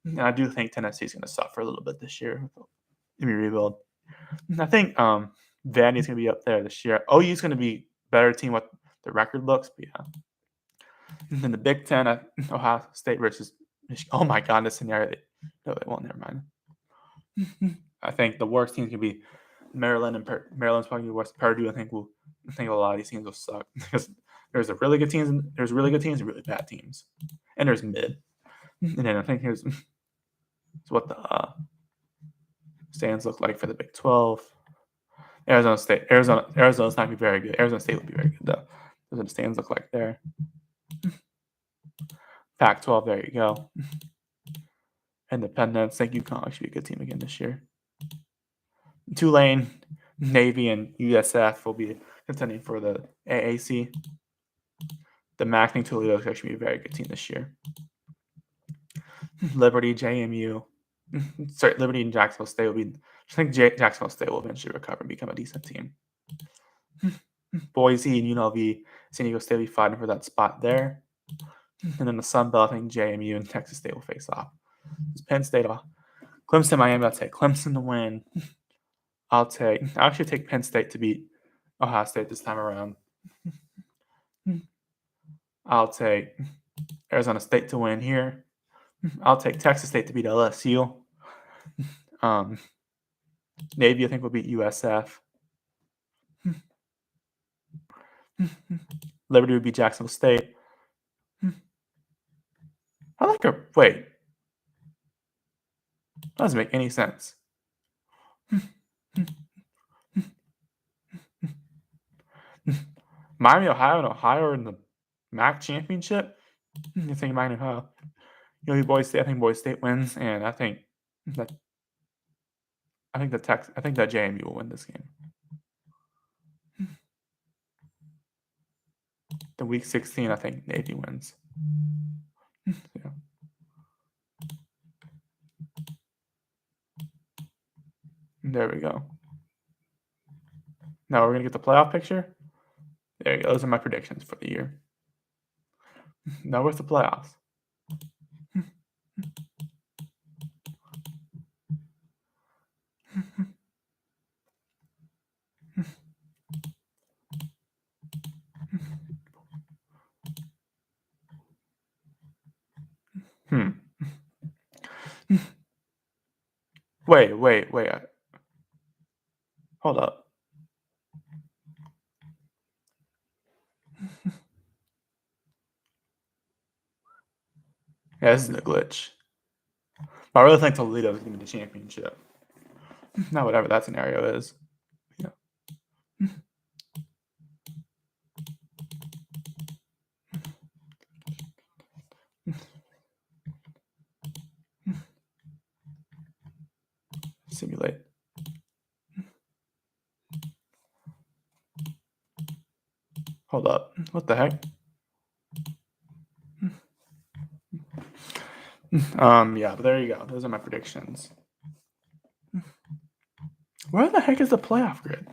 And I do think Tennessee's going to suffer a little bit this year. Let me rebuild. I think Vandy's going to be up there this year. OU's going to be a better team what the record looks, but yeah. And then the Big Ten, Ohio State versus Michigan. Oh my God, this scenario. No, they won't. Never mind. I think the worst teams can be Maryland, and Maryland's probably worse. Purdue, I think a lot of these teams will suck because there's really good teams and really bad teams, and there's mid. And then I think here's what the stands look like for the Big 12. Arizona's not going to be very good. Arizona State will be very good though. Those are the stands look like there. Pac-12, there you go. Independence, I think UConn should be a good team again this year. Tulane, Navy, and USF will be contending for the AAC. The MAC, I think Toledo is actually be a very good team this year. Liberty, JMU. Liberty and Jacksonville State will be. I think Jacksonville State will eventually recover and become a decent team. Boise and UNLV, San Diego State will be fighting for that spot there. And then the Sun Belt, I think JMU and Texas State will face off. Penn State, Clemson, Miami. I'll take Clemson to win. I'll actually take Penn State to beat Ohio State this time around. I'll take Arizona State to win here. I'll take Texas State to beat LSU. Navy, I think, will beat USF. Liberty would beat Jacksonville State. Wait. That doesn't make any sense. Miami, Ohio, and Ohio are in the MAC championship. You think Miami, Ohio? Boise State. I think Boise State wins, and I think that JMU will win this game. The week 16, I think Navy wins. Yeah. There we go. Now we're going to get the playoff picture. There you go. Those are my predictions for the year. Now where's the playoffs? Wait. Hold up. Yeah, this is a glitch. But I really think Toledo is going to be the championship. Not whatever that scenario is. Yeah. Simulate. Hold up. What the heck? Yeah, but there you go. Those are my predictions. Where the heck is the playoff grid?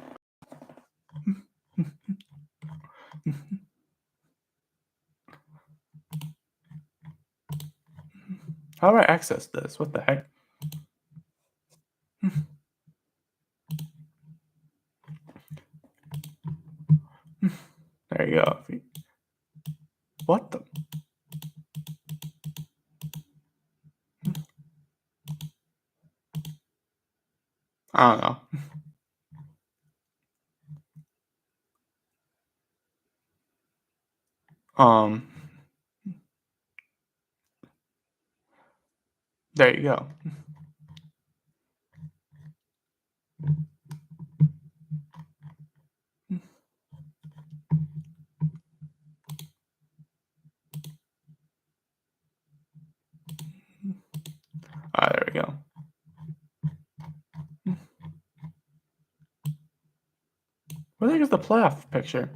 How do I access this? What the heck? There you go. What the? I don't know. There you go. All right, there we go. Where the heck is the playoff picture?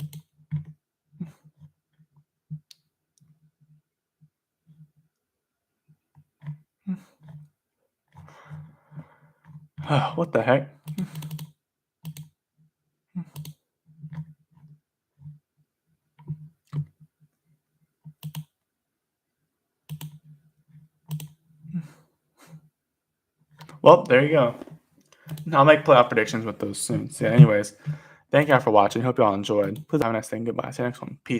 What the heck? Well, there you go. I'll make playoff predictions with those soon. So, yeah, anyways, thank you all for watching. Hope you all enjoyed. Please have a nice day. Goodbye. See you next one. Peace.